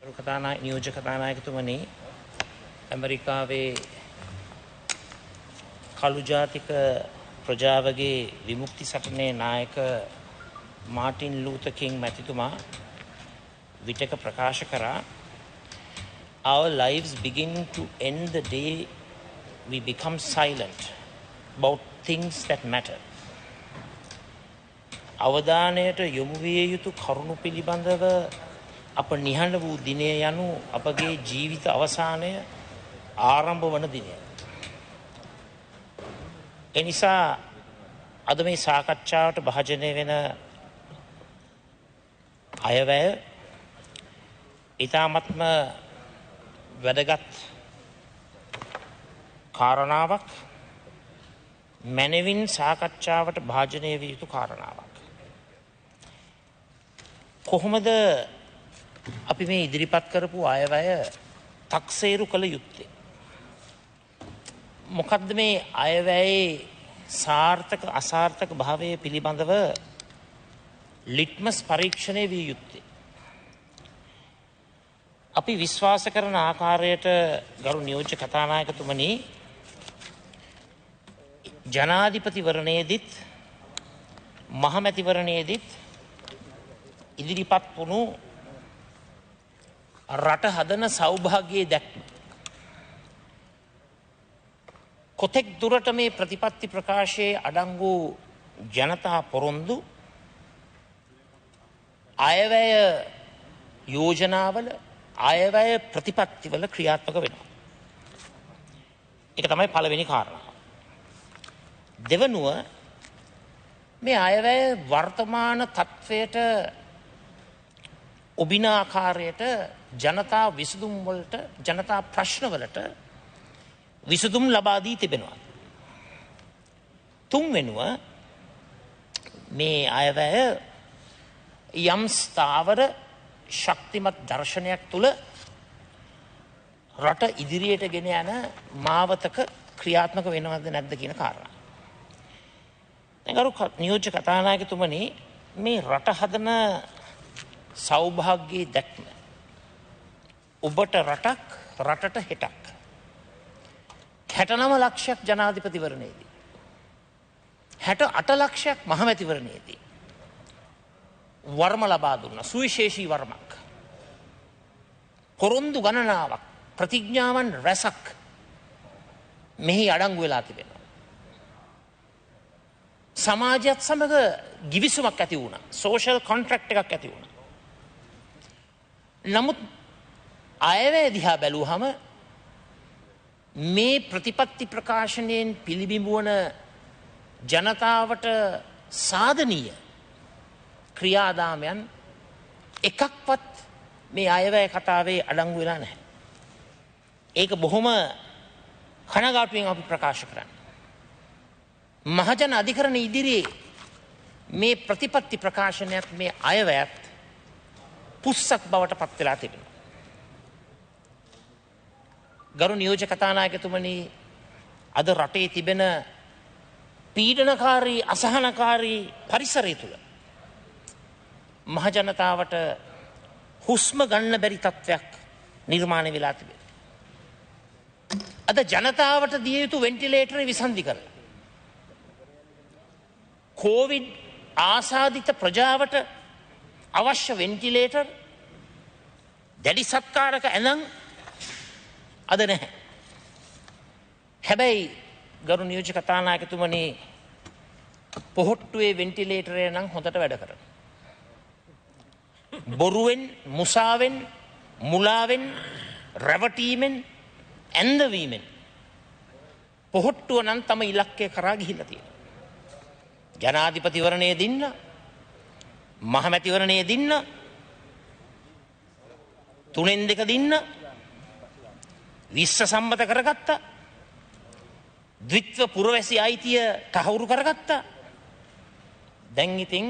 නියෝජ්‍ය කතානායකතුමනි, ඇමරිකාවේ කළු ජාතික ප්‍රජාවගේ විමුක්ති සටනේ නායක මාටින් ලූතර් කිං මැතිතුමා විටක ප්‍රකාශ කරා, our lives begin to end the day we become silent about things that matter. අවධානයට යොමු විය යුතු කරුණු පිළිබඳව අප නිහඬ වූ දිනය යනු අපගේ ජීවිත අවසානය ආරම්භ වන දිනය. එනිසා අද මේ සාකච්ඡාවට භාජනය වෙන අයවැය ඉතාමත්ම වැදගත් කාරණාවක්, මැනවින් සාකච්ඡාවට භාජනය විය යුතු කාරණාවක්. කොහොමද අපි මේ ඉදිරිපත් කරපු අයවැය තක්සේරු කළ යුත්තේ? මොකද්ද මේ අයවැයේ සාර්ථක අසාර්ථක භාවය පිළිබඳව ලිට්මස් පරීක්ෂණය විය යුත්තේ? අපි විශ්වාස කරන ආකාරයට ගරු නියෝජ්‍ය කතානායකතුමනි, ජනාධිපතිවරණයේදීත් මහමැතිවරණයේදීත් ඉදිරිපත් වුණු රට හදන සෞභාග්‍යයේ දැක්ම කොතෙක් දුරට මේ ප්‍රතිපත්ති ප්‍රකාශයේ අඩංගු ජනතා පොරොන්දු අයවැය යෝජනාවල අයවැය ප්‍රතිපත්තිවල ක්‍රියාත්මක වෙනවා. ඒක තමයි පළවෙනි කාරණාව. දෙවනුව, මේ අයවැය වර්තමාන තත්ත්වයට ඔබින ආකාරයට ජනතා විසඳුම් වලට, ජනතා ප්‍රශ්න වලට විසඳුම් ලබා දී තිබෙනවා. තුන්වෙනුව, මේ අයවැය යම් ස්ථාවර ශක්තිමත් දර්ශනයක් තුළ රට ඉදිරියට ගෙන යන මාවතක ක්‍රියාත්මක වෙනවද නැද්ද කියන කාරණා. ගරු නියෝජ්‍ය කතානායකතුමනි, මේ රට හදන සෞභාග්‍යයේ දැක්ම ඔබට රටක්, රටට හෙටක්. 69 ලක්ෂයක් ජනාධිපතිවරණයේදී, 68 ලක්ෂයක් මහමැතිවරණයේදී වර්ම ලබා දුන්න සුවිශේෂී වර්මක්, පොරොන්දු ගණනාවක්, ප්‍රතිඥාවන් රැසක් මෙහි අඩංගු වෙලා තිබෙනවා. සමාජයත් සමග ගිවිසුමක් ඇති වුණා, සෝෂල් කොන්ට්‍රැක්ට් එකක් ඇති වුණා. නමුත් අයවැය දිහා බැලුවහම මේ ප්‍රතිපත්ති ප්‍රකාශනයෙන් පිළිබිඹුවන ජනතාවට සාධනීය ක්‍රියාදාමයන් එකක්වත් මේ අයවැය කතාවේ අඩංගු වෙලා නැහැ. ඒක බොහොම කනගාටුවෙන් අපි ප්‍රකාශ කරන්නේ. මහජන අධිකරණ ඉදිරියේ මේ ප්‍රතිපත්ති ප්‍රකාශනයක්, මේ අයවැයත් පුස්සක් බවට පත් වෙලා තිබෙනවා. ගරු නියෝජ්‍ය කතානායකතුමනි, අද රටේ තිබෙන පීඩනකාරී, අසහනකාරී පරිසරය තුළ මහජනතාවට හුස්ම ගන්න බැරි තත්ත්වයක් නිර්මාණය වෙලා තිබෙනවා. අද ජනතාවට දිය යුතු වෙන්ටිලේටරේ විසන්ධි කරලා, කෝවිඩ් ආසාදිත ප්‍රජාවට අවශ්‍ය වෙන්ටිලේටර්, දැඩි සත්කාරක ඇඳන් අද නැහැ. හැබැයි ගරු නියෝජ්‍ය කතානායකතුමනි, පොහොට්ටුවේ වෙන්ටිලේටරය නම් හොඳට වැඩ කරන. බොරුවෙන්, මුසාවෙන්, මුලාවෙන්, රැවටීමෙන්, ඇන්දවීමෙන් පොහොට්ටුව නම් තම ඉලක්කය කරා ගිහිල්ලා තියෙනවා. ජනාධිපතිවරණය දින්න, මහමැතිවරණය දින්න, 3-2 දින්න විශ්ව සම්මත කරගත්තා. ද්විත්ව පුරවැසි අයිතිය තහවුරු කරගත්තා. දැන් ඉතින්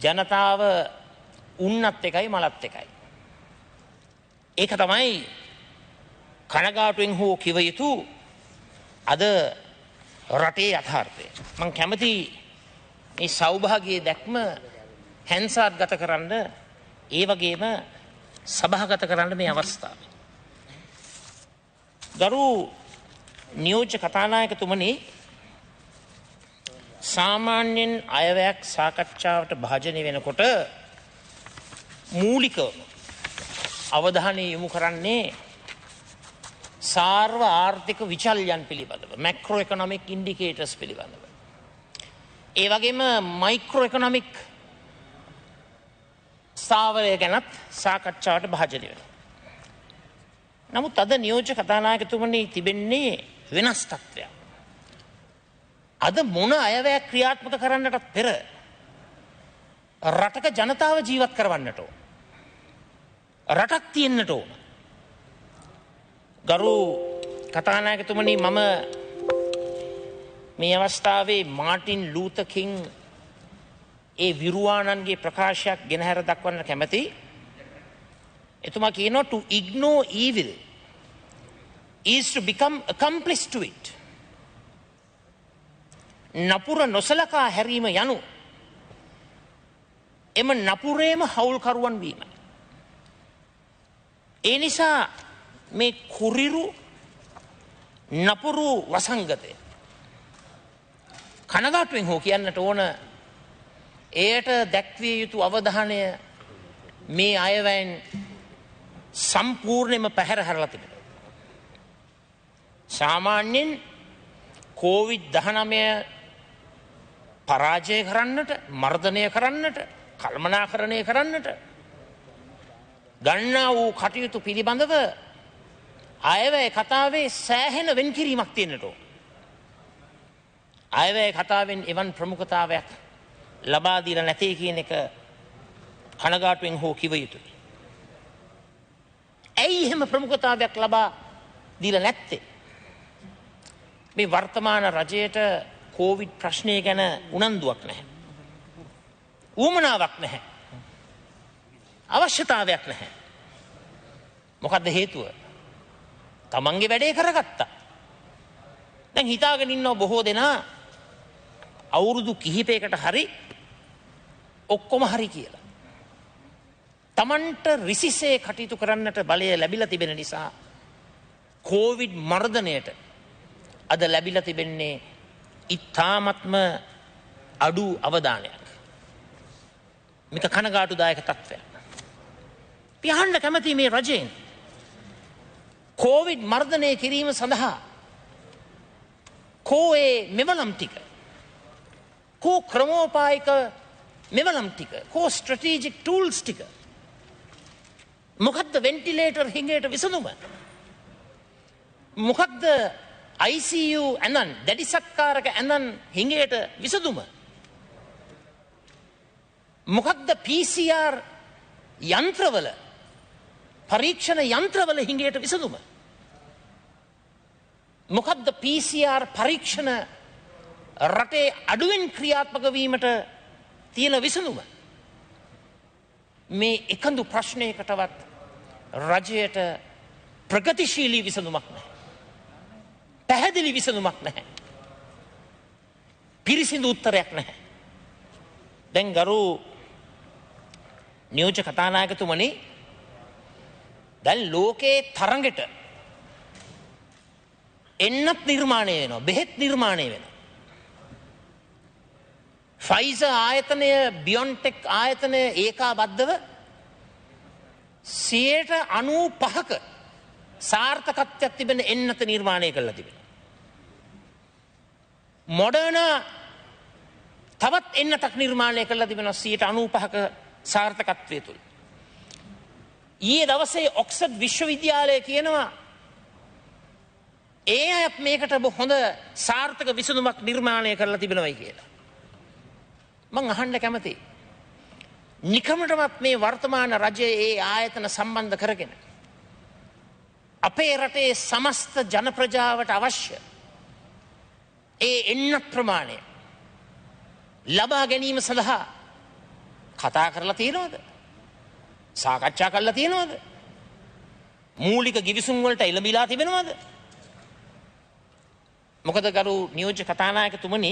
ජනතාව උන්නත් එකයි, මලත් එකයි. ඒක තමයි කනගාටුවෙන් හෝ කිව යුතු අද රටේ යථාර්ථය. මං කැමති මේ සෞභාග්‍යයේ දැක්ම හැන්සාත් ගත කරන්න, ඒ වගේම සභාගත කරන්න මේ අවස්ථාවේ. ගරු නියෝජ්‍ය කතානායකතුමනි, සාමාන්‍යයෙන් අයවැයක් සාකච්ඡාවට භාජනය වෙනකොට මූලිකව අවධානය යොමු කරන්නේ සාර්ව ආර්ථික විචල්යන් පිළිබඳව, මැක්‍රෝ එකොනොමික් ඉන්ඩිකේටර්ස් පිළිබඳව. ඒ වගේම මයික්‍රෝ එකොනොමික් ස්ථාවරය ගැනත් සාකච්ඡාවට භාජනය වෙනවා. නමුත් අද නියෝජ්‍ය කතානායකතුමනි තිබෙන්නේ වෙනස් තත්ත්වයක්. අද මොන අයවැයක් ක්‍රියාත්මක කරන්නටත් පෙර රටක ජනතාව ජීවත් කරවන්නට ඕන. රටක් තියෙන්නට ඕන. ගරු කතානායකතුමනි, මම මේ අවස්ථාවේ මාටින් ලූතර් කිං ඒ විරුවාණන්ගේ ප්‍රකාශයක් ගෙනහැර දක්වන්න කැමති. එතුමා කියනවා, to ignore evil is to become accomplice to it. නපුර නොසලකා හැරීම යනු එම නපුරේම හවුල්කරුවන් වීම. ඒ නිසා මේ කුරිරු නපුරු වසංගතය කනගාටුවෙන් හෝ කියන්නට ඕන, එයට දැක්විය යුතු අවධානය මේ අයවැයෙන් සම්පූර්ණයෙන්ම පැහැර හැරලා තිබෙනවා. සාමාන්‍යයෙන් COVID-19 පරාජය කරන්නට, මර්ධනය කරන්නට, කළමනාකරණය කරන්නට ගන්නා වූ කටයුතු පිළිබඳව අයවැය කතාවේ සෑහෙන වෙන්කිරීමක් තියෙන්නට ඕන. අයවැය කතාවෙන් එවන් ප්‍රමුඛතාවයක් ලබා දීලා නැtei කියන එක කනගාටුවෙන් හෝ කිව යුතුයි. ඇයි එහෙම ප්‍රමුඛතාවයක් ලබා දීලා නැත්තේ? මේ වර්තමාන රජයට කොවිඩ් ප්‍රශ්නය ගැන උනන්දුවක් නැහැ. උවමනාවක් නැහැ. අවශ්‍යතාවයක් නැහැ. මොකද්ද හේතුව? තමන්ගේ වැඩේ කරගත්තා. දැන් හිතාගෙන ඉන්නව බොහෝ දෙනා අවුරුදු කිහිපයකට හරි ඔක්කොම හරි කියලා. තමන්ට රිසිසේ කටයුතු කරන්නට බලය ලැබිලා තිබෙන නිසා කොවිඩ් මර්ධනයට අද ලැබිලා තිබෙන්නේ ඉතාමත්ම අඩු අවධානයක්. මේක කනගාටුදායක තත්ත්වයක්. පියහන්න කැමති මේ රජයෙන් කොවිඩ් මර්ධනය කිරීම සඳහා කෝ ඒ මෙවලම් ටික, කෝ ක්‍රමෝපායික මෙවලම් ටික, කෝ ස්ට්‍රැටජික් ටූල්ස් ටික, මොකක්ද වෙන්ටිලේටර් හිඟයට විසඳුම? මොකක්ද ICU ඇඳන්, දැඩි සත්කාරක ඇඳන් හිඟයට විසඳුම? මොකක්ද PCR යන්ත්‍රවල, පරීක්ෂණ යන්ත්‍රවල හිඟයට විසඳුම? මොකක්ද PCR පරීක්ෂණ රටේ අඩුවෙන් ක්‍රියාත්මක වීමට තියෙන විසඳුම? මේ එකඳු ප්‍රශ්නයකටවත් රජයට ප්‍රගතිශීලී විසඳුමක් නැහැ. පැහැදිලි විසඳුමක් නැහැ. පිරිසිදු උත්තරයක් නැහැ. දැන් ගරු නියෝජ්‍ය කතානායකතුමනි, දැන් ලෝකයේ තරඟට එන්නත් නිර්මාණය වෙනවා, බෙහෙත් නිර්මාණය වෙනවා. ෆයිසර් ආයතනය, බියොන්ටෙක් ආයතනය ඒකාබද්ධව 95% සාර්ථකත්වයක් තිබෙන එන්නත නිර්මාණය කරලා තිබෙනවා. මොඩර්නා තවත් එන්නතක් නිර්මාණය කරලා තිබෙනවා 95% සාර්ථකත්වය තුළ. ඊයේ දවසේ ඔක්ස්ෆර්ඩ් විශ්වවිද්‍යාලය කියනවා ඒ අය මේකට හොඳ සාර්ථක විසඳුමක් නිර්මාණය කරලා තිබෙනවයි කියලා. මං අහන්න කැමතියි, නිකමටවත් මේ වර්තමාන රජයේ ඒ ආයතන සම්බන්ධ කරගෙන අපේ රටේ සමස්ත ජන ප්‍රජාවට අවශ්‍ය ඒ එන්නත් ප්‍රමාණය ලබා ගැනීම සඳහා කතා කරලා තියෙනවද? සාකච්ඡා කරලා තියෙනවද? මූලික ගිවිසුම් වලට එළඹිලා තිබෙනවද? මොකද ගරු නියෝජ්‍ය කතානායකතුමනි,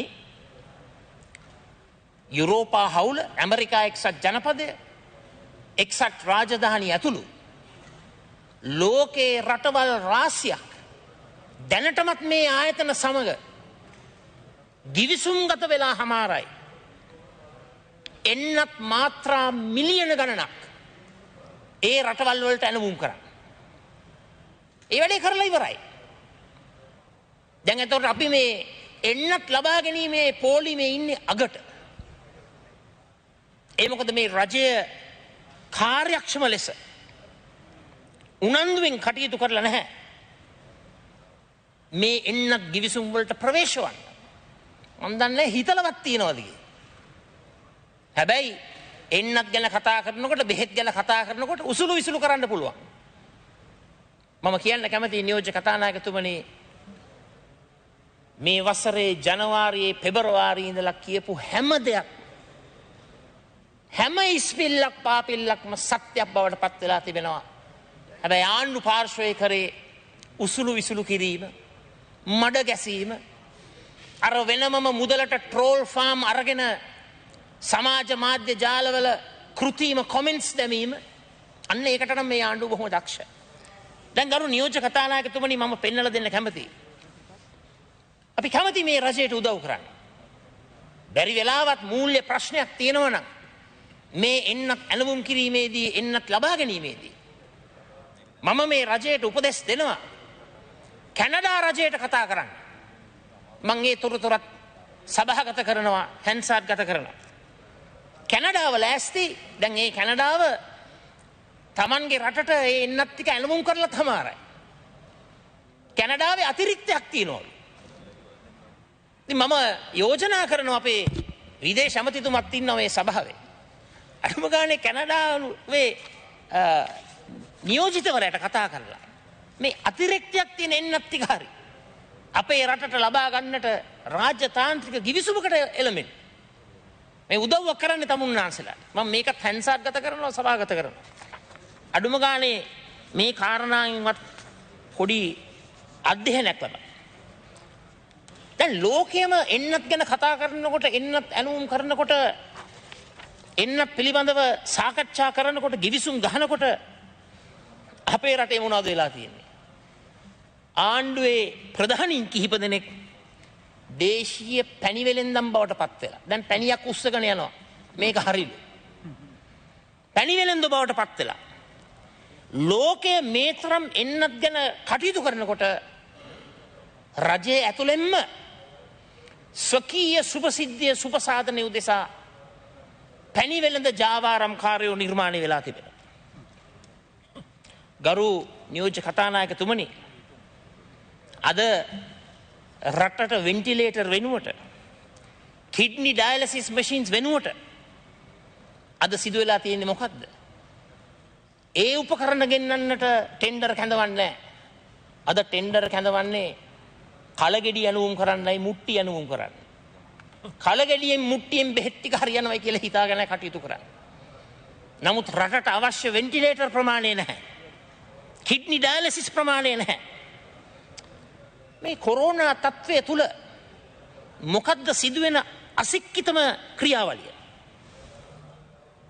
යුරෝපා හවුල, ඇමරිකා එක්සත් ජනපදය, එක්සත් රාජධානී ඇතුළු ලෝකේ රටවල් රාශියක් දැනටමත් මේ ආයතන සමග ගිවිසුම්ගත වෙලා හමාරයි. එන්නත් මාත්‍රා මිලියන ගණනක් ඒ රටවල් වලට ඇනවුම් කරා. ඒ වැඩේ කරලා ඉවරයි. දැන් එතකොට අපි මේ එන්නත් ලබා ගැනීමේ පොලිමේ ඉන්නේ අගට. ඒ මොකද මේ රජය කාර්යක්ෂම ලෙස උනන්දුවෙන් කටයුතු කරලා නැහැ. මේ එන්නත් ගිවිසුම් වලට ප්‍රවේශවන්න. මම දන්නේ හිතලවත් තියනවද කියලා. හැබැයි එන්නත් ගැන කතා කරනකොට බෙහෙත් ගැන කතා කරනකොට උසුළු විසුළු කරන්න පුළුවන්. මම කියන්න කැමති නියෝජ්‍ය කතානායකතුමනි මේ වසරේ ජනවාරියේ පෙබරවාරියේ ඉඳලා කියපු හැම දෙයක් හැම ඉස්පිල්ලක් පාපිල්ලක්ම සත්‍යයක් බවට පත් වෙලා තිබෙනවා. හැබැයි ආණ්ඩු පාර්ශ්වයේ කරේ උසුළු විසුළු කිරීම, මඩ ගැසීම, අර වෙනමම මුදලට ට්‍රෝල් ෆාම් අරගෙන සමාජ මාධ්‍ය ජාලවල කෘතිම කොමෙන්ට්ස් දැමීම, අන්න ඒකට නම් මේ ආණ්ඩුව බොහොම දක්ෂයි. දැන් ගරු නියෝජ්‍ය කතානායකතුමනි මම පෙන්නලා දෙන්න කැමතියි. අපි කැමති මේ රජයට උදව් කරන්න. බැරි වෙලාවත් මූල්‍ය ප්‍රශ්නයක් තියෙනවා නම් මේ එන්නත් ඇලවුම් කිරීමේදී එන්නත් ලබා ගැනීමේදී මම මේ රජයට උපදෙස් දෙනවා. කැනඩා රජයට කතා කරන්න. මම ඒ තොරතුරත් සභාගත කරනවා, හැන්සාට් ගත කරනවා. කැනඩාව ලෑස්ති. දැන් මේ කැනඩාව තමන්ගේ රටට ඒ එන්නත් ටික ඇලවුම් කරලා තමයි. කැනඩාවේ අතිරික්තයක් තියෙනවලු. ඉතින් මම යෝජනා කරනවා අපේ විදේශ ඇමතිතුමත් ඉන්නවා මේ සභාවේ. අනුම ගානේ කැනඩාවේ නියෝජිතවරයාට කතා කරලා මේ අතිරික්තයක් තියෙන එන්නත් ටික හරි අපේ රටට ලබා ගන්නට රාජ්‍යතාන්ත්‍රික ගිවිසුමකට එළමෙන්න මේ උදව්වක් කරන්න තමුන්නාන්සලාට මම මේකත් හැන්සාට් ගත කරනවා, සභාගත කරනවා. අඩුම ගානේ මේ කාරණාවෙන්වත් පොඩි අධ්‍යයනයක් ලබා. දැන් ලෝකයේම එන්නත් ගැන කතා කරනකොට, එන්නත් ඇනුම් කරනකොට, එන්නත් පිළිබඳව සාකච්ඡා කරනකොට, ගිවිසුම් ගහනකොට අපේ රටේ මොනවද වෙලා තියෙන්නේ? ආණ්ඩුවේ ප්‍රධානීන් කිහිප දෙනෙක් දේශීය පැණි වෙලෙන්දම් බවට පත් වෙලා. දැන් පැණියක් උස්සගෙන යනවා. මේක හරිද? පැණි වෙලෙන්ද බවට පත් වෙලා. ලෝකයේ මේතරම් එන්නත් ගැන කටයුතු කරනකොට රජයේ ඇතුළෙන්ම ස්වකීය සුපසිද්ධිය සුපසාධනය උදෙසා පැණි වෙලෙන්ද ජාවාරම්කාරයෝ නිර්මාණය වෙලා තිබෙනවා. ගරු නියෝජ්‍ය කතානායකතුමනි, අද රටට වෙන්ටිලේටර් වෙනුවට, කිඩ්නි ඩයලිසිස් මැෂින්ස් වෙනුවට අද සිදු වෙලා තියෙන්නේ මොකද්ද? ඒ උපකරණ ගෙන්නන්නට ටෙන්ඩර් කැඳවන්නේ නැහැ. අද ටෙන්ඩර් කැඳවන්නේ කලගෙඩි ඇනුම් කරන්නයි, මුට්ටි ඇනුම් කරන්න. කලගෙඩියෙන් මුට්ටියෙන් බෙහෙත් ටික හරියනවයි කියලා හිතාගෙන කටයුතු කරන්නේ. නමුත් රටට අවශ්‍ය වෙන්ටිලේටර් ප්‍රමාණය නැහැ. කිඩ්නි ඩයලිසිස් ප්‍රමාණය නැහැ. මේ කොරෝනා තත්ත්වය තුල මොකද්ද සිදුවෙන අසික්කිතම ක්‍රියාවලිය?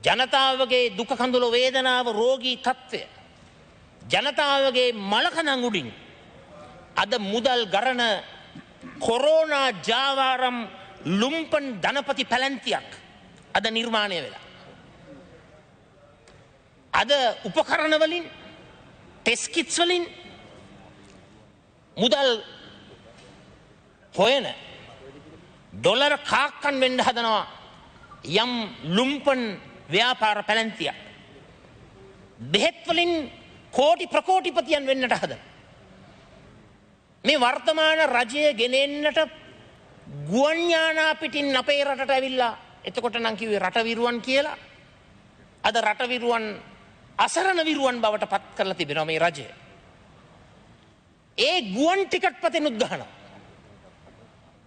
ජනතාවගේ දුක කඳුල වේදනාව, රෝගී තත්ත්වය, ජනතාවගේ මලකණන් උඩින් අද මුදල් ගරන කොරෝනා ජාවාරම් ලුම්පන් ධනපති පැලැන්තියක් අද නිර්මාණය වෙලා. අද උපකරණ වලින්, ටෙස්ට් කිට්ස් වලින් මුදල් හොයන ඩොලර් කාක්කන් වෙන්න හදනවා යම් ලුම්පන් ව්‍යාපාර පැලැන්තියක්. බෙහෙත් වලින් කෝටි ප්‍රකෝටිපතියන් වෙන්නට හදන මේ වර්තමාන රජය ගෙනෙන්නට ගුවන් යානා පිටින් අපේ රටට ඇවිල්ලා, එතකොට නම් කිව්වේ රටවිරුවන් කියලා. අද රටවිරුවන් අසරණ විරුවන් බවට පත් කරලා තිබෙනවා මේ රජය. ඒ ගුවන් ටිකට් පතෙනුත් ගහනවා.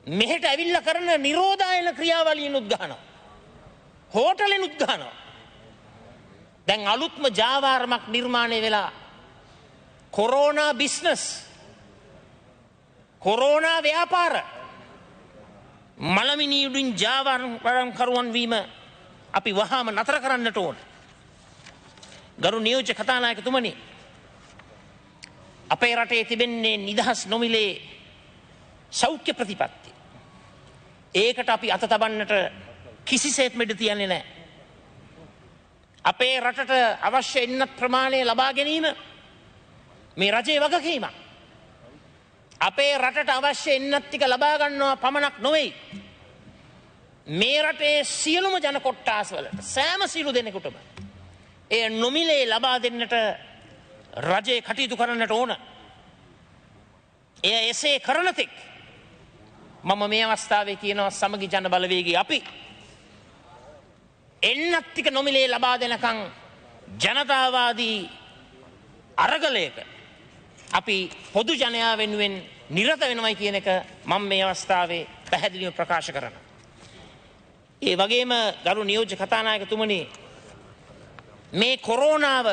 මෙහෙට ඇවිල්ලා කරන නිරෝධායන ක්‍රියාවලියනුත් ගහනවා. හෝටලෙනුත් ගහනවා. දැන් අලුත්ම ජාවාරමක් නිර්මාණය වෙලා කොරෝනා බිස්නස්, කොරෝනා ව්‍යාපාර, මලමිනියුඩින් ජාවාරම් කරුවන් වීම අපි වහාම නතර කරන්නට ඕන. ගරු නියෝජ්‍ය කතානායකතුමනි, අපේ රටේ තිබෙන්නේ නිදහස් නොමිලේ සෞඛ්‍ය ප්‍රතිපත්ති. ඒකට අපි අත තබන්නට කිසිසේත්ම ඉඩ තියන්නේ නැහැ. අපේ රටට අවශ්‍ය එන්නත් ප්‍රමාණය ලබා ගැනීම මේ රජයේ වගකීමක්. අපේ රටට අවශ්‍ය එන්නත් ටික ලබා ගන්නවා පමණක් නොවේ. මේ රටේ සියලුම ජන කොට්ටාස්වලට සෑම සියලු දෙනෙකුටම ඒ නොමිලේ ලබා දෙන්නට රජයේ කටයුතු කරන්නට ඕන. එය එසේ කරන තෙක් මම මේ අවස්ථාවේ කියනවා සමගි ජන බලවේගය අපි එන්නත් ටික නොමිලේ ලබා දෙනකන් ජනතාවාදී අරගලයක අපි පොදු ජනයා වෙනුවෙන් නිරත වෙනවයි කියන එක මම මේ අවස්ථාවේ පැහැදිලිව ප්‍රකාශ කරනවා. ඒ වගේම ගරු නියෝජ්‍ය කතානායකතුමනි මේ කොරෝනාව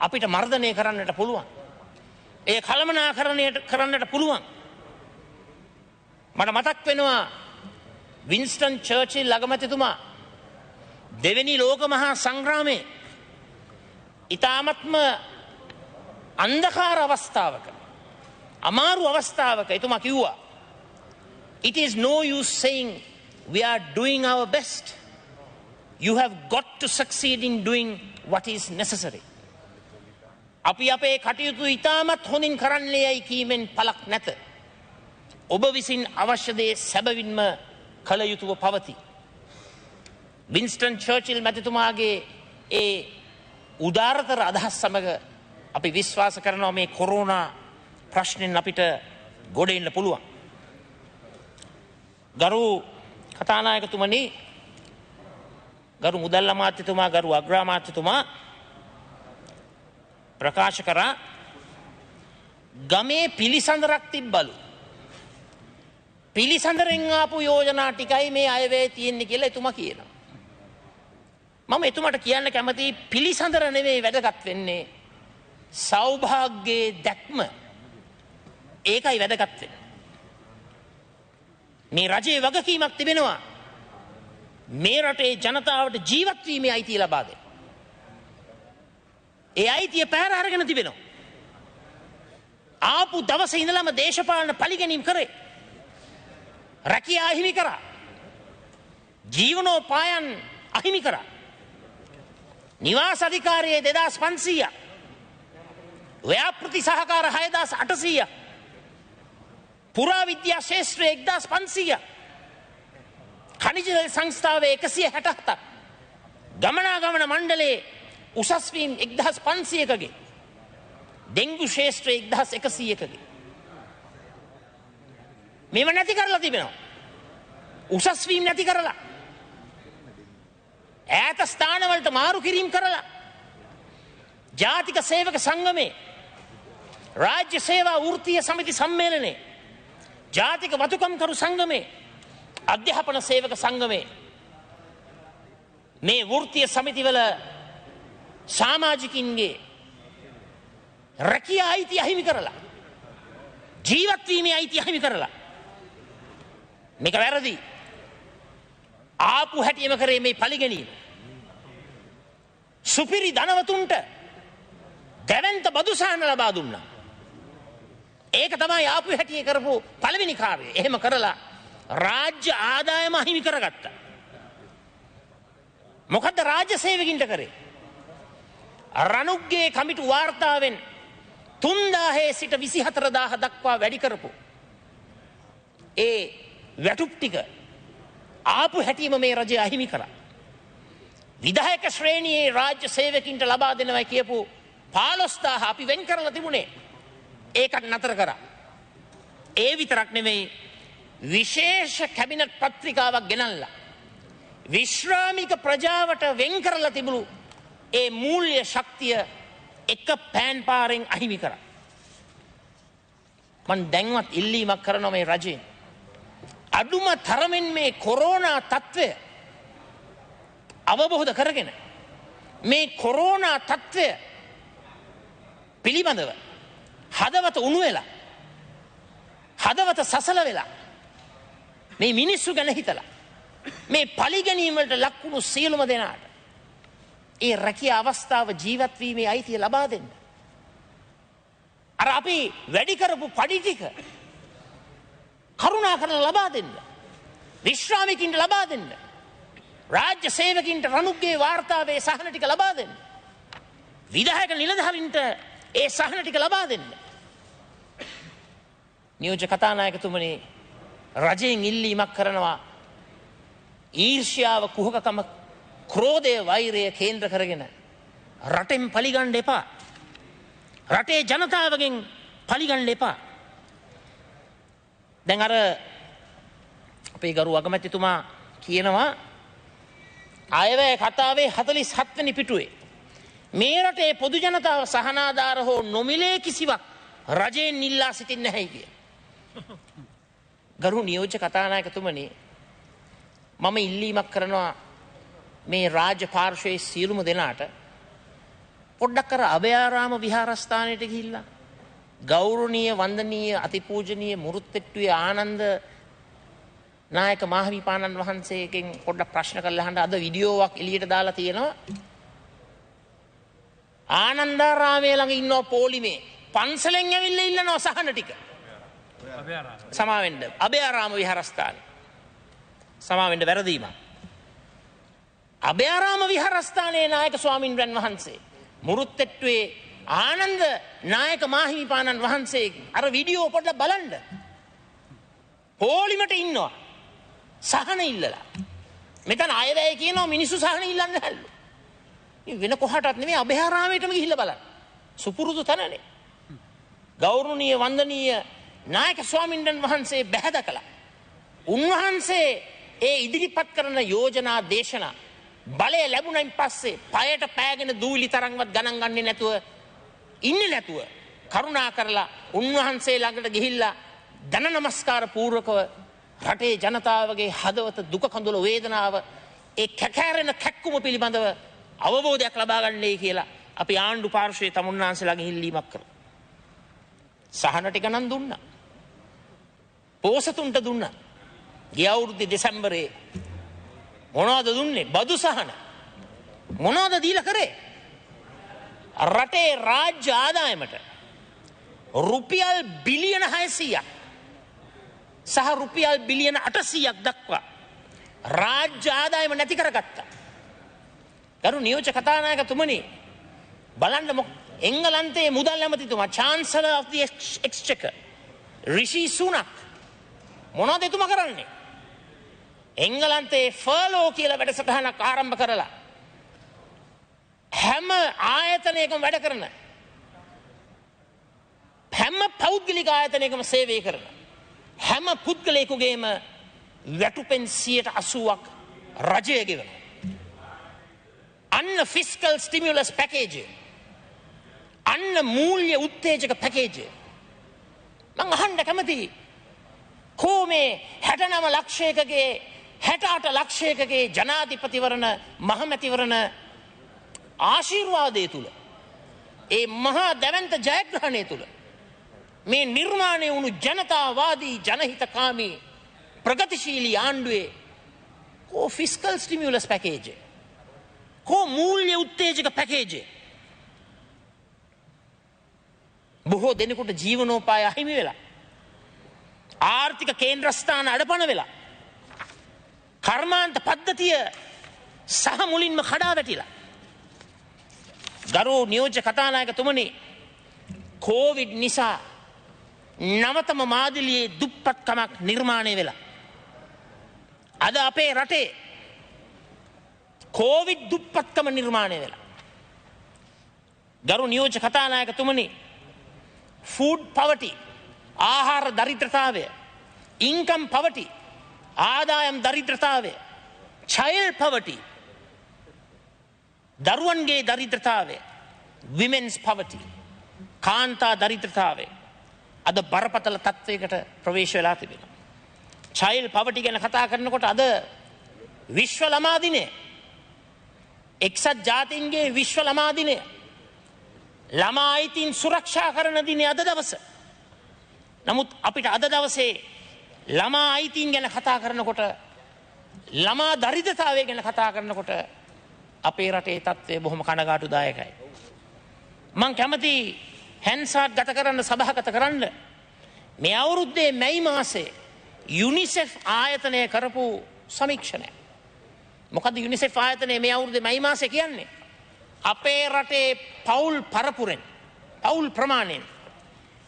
අපිට මර්ධනය කරන්නට පුළුවන්. ඒ කළමනාකරණයට කරන්නට පුළුවන්. මට මතක් වෙනවා වින්ස්ටන් චර්චිල් අගමැතිතුමා දෙවෙනි ලෝක මහා සංග්‍රාමයේ ඉතාමත්ම අන්ධකාර අවස්ථාවක අමාරු අවස්ථාවක එතුමා කිව්වා it is no use saying we are doing our best. You have got to succeed in doing what is necessary. අපි අපේ කටයුතු ඉතාමත් හොඳින් කරන්නේ යයි කීමෙන් පළක් නැත. ඔබ විසින් අවශ්‍ය දේ සැබවින්ම කළ යුතුව පවතී. වින්ස්ටන් චර්චිල් මැතිතුමාගේ ඒ උදාරතර අදහස් සමග අපි විශ්වාස කරනවා මේ කොරෝනා ප්‍රශ්නෙන් අපිට ගොඩ එන්න පුළුවන්. ගරු කතානායකතුමනි, ගරු මුදල් අමාත්‍යතුමා, ගරු අග්‍රාමාත්‍යතුමා ප්‍රකාශ කරා ගමේ පිළිසඳරක් තිබ්බලු. පිළිසඳරෙන් ආපු යෝජනා ටිකයි මේ අයවැය තියෙන්නේ කියලා එතුමා කියනවා. මම එතුමාට කියන්න කැමති පිළිසඳර නෙවෙයි වැදගත් වෙන්නේ සෞභාග්‍යයේ දැක්ම. ඒකයි වැදගත් වෙන්නේ. මේ රජයේ වගකීමක් තිබෙනවා මේ රටේ ජනතාවට ජීවත් වීමේ අයිතිය ලබා දෙන්න. ඒ අයිතිය පැහැර අරගෙන තිබෙනවා. ආපු දවසේ ඉඳලම දේශපාලන පරිගැනීම් කරේ. රැකියා අහිමි කරා. ජීවනෝපායන් අහිමි කරා. නිවාස අධිකාරියේ 2500ක්. ව්‍යාපෘති සහකාර 6800ක්. පුරා විද්‍යා ශාස්ත්‍රයේ 1500ක්. ඛනිජ සංස්ථාවේ 167ක්. ගමනාගමන මණ්ඩලයේ උසස් වීම් 1500කගේ. ඩෙන්ගු ශාස්ත්‍රයේ 1100කගේ. මේව නැති කරලා තිබෙනවා. උසස් වීම් නැති කරලා. ඈත ස්ථානවලට මාරු කිරීම කරලා. ජාතික සේවක සංගමේ, රාජ්‍ය සේවා වෘත්තීය සමිති සම්මේලනයේ, ජාතික වතුකම්කරු සංගමේ, අධ්‍යාපන සේවක සංගමේ මේ වෘත්තීය සමිතිවල සමාජිකින්ගේ රැකියා අයිතිය අහිමි කරලා, ජීවත් වීමේ අයිතිය අහිමි කරලා. මේක වැරදි. ආපු හැටියම කරේ මේ පරිගැනීම. සුපිරි ධනවතුන්ට දැවැන්ත බදු සහන ලබා දුන්නා. ඒක තමයි ආපු හැටියේ කරපු පළවෙනි කාර්යය. එහෙම කරලා රාජ්‍ය ආදායම අහිමි කරගත්තා. මොකද්ද රාජ්‍ය සේවකින්ට කරේ? රණුග්ගේ කමිටු වාර්තාවෙන් 3000 සිට 24000 දක්වා වැඩි කරපු ඒ වැටුප් ටික ආපු හැටියම මේ රජය අහිමි කරා. විධායක ශ්‍රේණියේ රාජ්‍ය සේවකින්ට ලබා දෙනවා කියපු 15000 අපි වෙන් කරලා තිබුණේ. ඒකත් නතර කරා. ඒ විතරක් නෙමෙයි විශේෂ කැබිනට් පත්‍රිකාවක් ගෙනල්ලා විශ්‍රාමික ප්‍රජාවට වෙන් කරලා තිබුණු ඒ මූල්‍ය ශක්තිය එක පෑන් පාරෙන් අහිමි කරා. මන් දැන්වත් ඉල්ලීමක් කරනවා මේ රජයෙන්. අඩුම තරමින් මේ කොරෝනා තත්ත්වය අවබෝධ කරගෙන මේ කොරෝනා තත්ත්වය පිළිබඳව හදවත උණු වෙලා, හදවත සසල වෙලා, මේ මිනිස්සු ගැන හිතලා මේ පරිගැනීම් වලට ලක්වුණු සියලුම දෙනාට ඒ රැකියා අවස්ථාව ජීවත් වීමේ අයිතිය ලබා දෙන්න. අර අපි වැඩි කරපු පඩි ටික කරුණා කරලා ලබා දෙන්න. විශ්‍රාමිකින්ට ලබා දෙන්න. රාජ්‍ය සේවකින්ට රණුගේ වාර්තාවේ සහන ටික ලබා දෙන්න. විධායක නිලධාරීන්ට ඒ සහන ටික ලබා දෙන්න. නියෝජ්‍ය කතානායකතුමනි රජයෙන් ඉල්ලීමක් කරනවා ඊර්ෂ්‍යාව කුහකකම ක්‍රෝධය වෛරය කේන්ද්‍ර කරගෙන රටෙන් පලිගන්න එපා. රටේ ජනතාවගෙන් පලිගන්න එපා. දැන් අර අපේ ගරු අගමැතිතුමා කියනවා අයවැය කතාවේ 47 වෙනි පිටුවේ මේ රටේ පොදු ජනතාව සහනාධාර හෝ නොමිලේ කිසිවක් රජයෙන් ඉල්ලා සිටින්නේ නැහැ කිය. ගරු නියෝජ්‍ය කතානායකතුමනි මම ඉල්ලීමක් කරනවා මේ රාජ්‍ය පාර්ශ්වයේ සියලුම දෙනාට පොඩ්ඩක් අර අභයාරාම විහාරස්ථානයට ගිහිල්ලා ගෞරවනීය වන්දනීය අතිපූජනීය මුරුත්තෙට්ටුවේ ආනන්ද නායක මාහිමිපාණන් වහන්සේගෙන් පොඩ්ඩක් ප්‍රශ්න කරලා අහන්න. අද වීඩියෝවක් එළියට දාලා තියෙනවා ආනන්දාරාමයේ ළඟ ඉන්නව පොලිමේ පන්සලෙන් ඇවිල්ලා ඉල්ලනවා සහන ටික. සමාවෙන්න අභයාරාම විහාරස්ථාන සමාවෙන්න වැරදීමක්. අභයාරාම විහාරස්ථානයේ නායක ස්වාමින්වයන් වහන්සේ මුරුත්තෙට්ටුවේ ආනන්ද නායක මාහිමිපාණන් වහන්සේ අර වීඩියෝ පොඩ්ඩක් බලන්න. පොලිමට ඉන්නවා සහන ඉල්ලලා. මෙතන අයවැය කියනවා මිනිස්සු සහන ඉල්ලන්න හැල්ලු. වෙන කොහටත් නෙමෙයි අභයාරාමයටම ගිහිල්ලා බලන්න. සුපුරුදු තැනනේ. ගෞරවනීය වන්දනීය නායක ස්වාමින්වයන් වහන්සේ බැහැදකලා. උන්වහන්සේ ඒ ඉදිරිපත් කරන යෝජනා දේශනා බලය ලැබුණයින් පස්සේ පයට පෑගෙන දූවිලි තරම්වත් ගණන් ගන්නේ නැතුව ඉන්නේ නැතුව කරුණා කරලා උන්වහන්සේ ළඟට ගිහිල්ලා දන නමස්කාර පූර්වකව රටේ ජනතාවගේ හදවත දුක කඳුල වේදනාව ඒ කැකෑරෙන කැක්කුම පිළිබඳව අවබෝධයක් ලබා ගන්නයි කියලා අපි ආණ්ඩු පාර්ශ්වයේ තමුන්නාන්සේලාගෙන් ඉල්ලීමක් කරා. සහන ටික නම් දුන්නා. පෝසතුන්ට දුන්නා. ගිය අවුරුද්දේ දෙසැම්බරේ මොනවද දුන්නේ? බදු සහන. මොනවද දීලා කරේ? රටේ රාජ්‍ය ආදායමට රුපියල් බිලියන 600ක් සහ රුපියල් බිලියන 800ක් දක්වා රාජ්‍ය ආදායම නැති කරගත්තා. ගරු නියෝජ්‍ය කතානායකතුමනි බලන්න එංගලන්තයේ මුදල් ඇමතිතුමා chancellor of the exchequer Rishi Sunak මොනවද එතුමා කරන්නේ? එංගලන්තයේ ෆර්ලෝ කියලා වැඩසටහනක් ආරම්භ කරලා හැම ආයතනයකම වැඩ කරන හැම පෞද්ගලික ආයතනයකම සේවය කරන හැම පුද්ගලයෙකුගේම වැටුපෙන් 80%ක් රජය ගෙවනවා. අන්න ෆිස්කල් ස්ටිමියුලස් පැකේජ් අන්න මූල්‍ය උත්තේජක පැකේජ් මං අහන්න කැමතියි කෝ මේ 69 ලක්ෂයකගේ 68 ලක්ෂයකගේ ජනාධිපතිවරණ මහමැතිවරණ ආශිර්වාදය තුල ඒ මහා දැවැන්ත ජයග්‍රහණය තුල මේ නිර්මාණය වුණු ජනතාවාදී ජනහිතකාමී ප්‍රගතිශීලී ආණ්ඩුවේ කෝ ෆිස්කල් ස්ටිමියුලස් පැකේජ් කෝ මූල්‍ය උත්තේජක පැකේජ් බොහෝ දෙනෙකුට ජීවනෝපාය අහිමි වෙලා ආර්ථික කේන්ද්‍රස්ථාන අඩපණ වෙලා කර්මාන්ත පද්ධතිය සහ මුලින්ම කඩා වැටිලා. ගරු නියෝජ්‍ය කතානායකතුමනි කොවිඩ් නිසා නවතම මාදිලියේ දුප්පත්කමක් නිර්මාණය වෙලා අද අපේ රටේ කොවිඩ් දුප්පත්කම නිර්මාණය වෙලා. ගරු නියෝජ්‍ය කතානායකතුමනි ෆුඩ් පවර්ටි ආහාර දරිද්‍රතාවය ඉන්කම් පවර්ටි ආදායම් දරිද්‍රතාවය චයිල්ඩ් පවර්ටි දරුවන්ගේ දරිද්‍රතාවය විමෙන්ස් පවර්ටි කාන්තා දරිද්‍රතාවය අද බරපතල තත්වයකට ප්‍රවේශ වෙලා තිබෙනවා. චයිල්ඩ් පවර්ටි ගැන කතා කරනකොට අද විශ්ව ළමා දිනය එක්සත් ජාතීන්ගේ විශ්ව ළමා දිනය ළමා අයිතීන් සුරක්ෂා කරන දිනේ අද දවස. නමුත් අපිට අද දවසේ ළමා අයිතීන් ගැන කතා කරනකොට ළමා දරිද්‍රතාවය ගැන කතා කරනකොට අපේ රටේ තත්ත්වය බොහොම කනගාටුදායකයි. මං කැමති හැන්සාට් ගත කරන්න සභාගත කරන්න මේ අවුරුද්දේ මැයි මාසේ යුනිසෙෆ් ආයතනය කරපු සමීක්ෂණය. මොකද යුනිසෙෆ් ආයතනය මේ අවුරුද්දේ මැයි මාසේ කියන්නේ අපේ රටේ පවුල් පරපුරෙන් පවුල් ප්‍රමාණයෙන්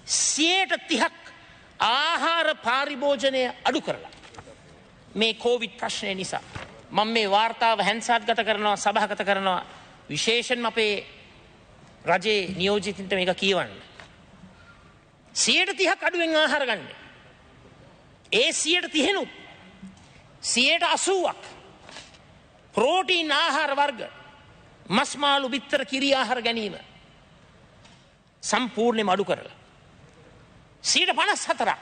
30% ආහාර පාරිභෝජනය අඩු කරලා මේ කොවිඩ් ප්‍රශ්නය නිසා මම මේ වාර්තාව හැන්සාට් ගත කරනවා සභාගත කරනවා විශේෂයෙන්ම අපේ රජයේ නියෝජිතින්ට මේක කියවන්න. 30% අඩුවෙන් ආහාර ගන්න. ඒ 30%නුත් 80%ක් ප්‍රෝටීන් ආහාර වර්ග මස් මාළු බිත්තර කිරි ආහාර ගැනීම සම්පූර්ණයෙන්ම අඩු කරලා 54%ක්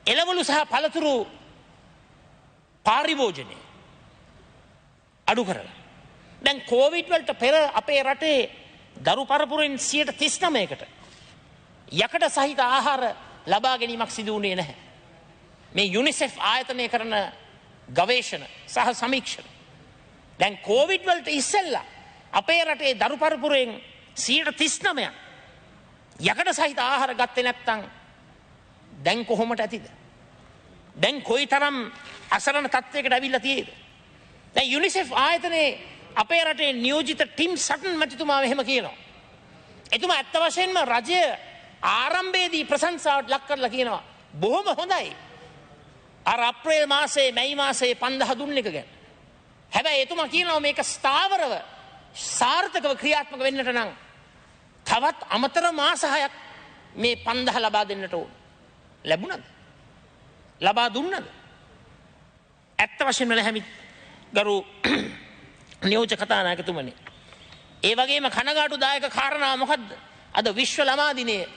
එළවලු සහ පළතුරු පාරිභෝජනය අඩු කරලා දැන් කොවිඩ් වලට පෙර අපේ රටේ දරු පරපුරෙන් 39%කට යකඩ සහිත ආහාර ලබා ගැනීමක් සිදු වුණේ නැහැ. මේ යුනිසෙෆ් ආයතනය කරන ගවේෂණ සහ සමීක්ෂණ දැන් කොවිඩ් වලට ඉස්සෙල්ලා අපේ රටේ දරු පරපුරෙන් 39% යකඩ සහිත ආහාර ගත්තේ නැත්නම් දැන් කොහොමද ඇතිද? දැන් කොයිතරම් අසරණ තත්වයකට ඇවිල්ලා තියෙද? දැන් යුනිසෙෆ් ආයතනයේ අපේ රටේ නියෝජිත ටිම් සටන් මැතිතුමා මෙහෙම කියනවා. එතුමා ඇත්ත වශයෙන්ම රජය ආරම්භයේදී ප්‍රශංසාවට ලක් කරලා කියනවා බොහොම හොඳයි. අර අප්‍රේල් මාසේ මැයි මාසේ 5000 දුන්න එක ගැන. හැබැයි එතුමා කියනවා මේක ස්ථාවරව සාර්ථකව ක්‍රියාත්මක වෙන්නට නම් තවත් අමතර මාස 6ක් මේ 5000 ලබා දෙන්නට ඕන. ලැබුණද? ලබා දුන්නද? ඇත්ත වශයෙන්ම නැහැ ගරු නියෝජ්‍ය කතානායකතුමනි. ඒ වගේම කනගාටුදායක කාරණා මොකද්ද? අද විශ්ව ළමා දිනයේ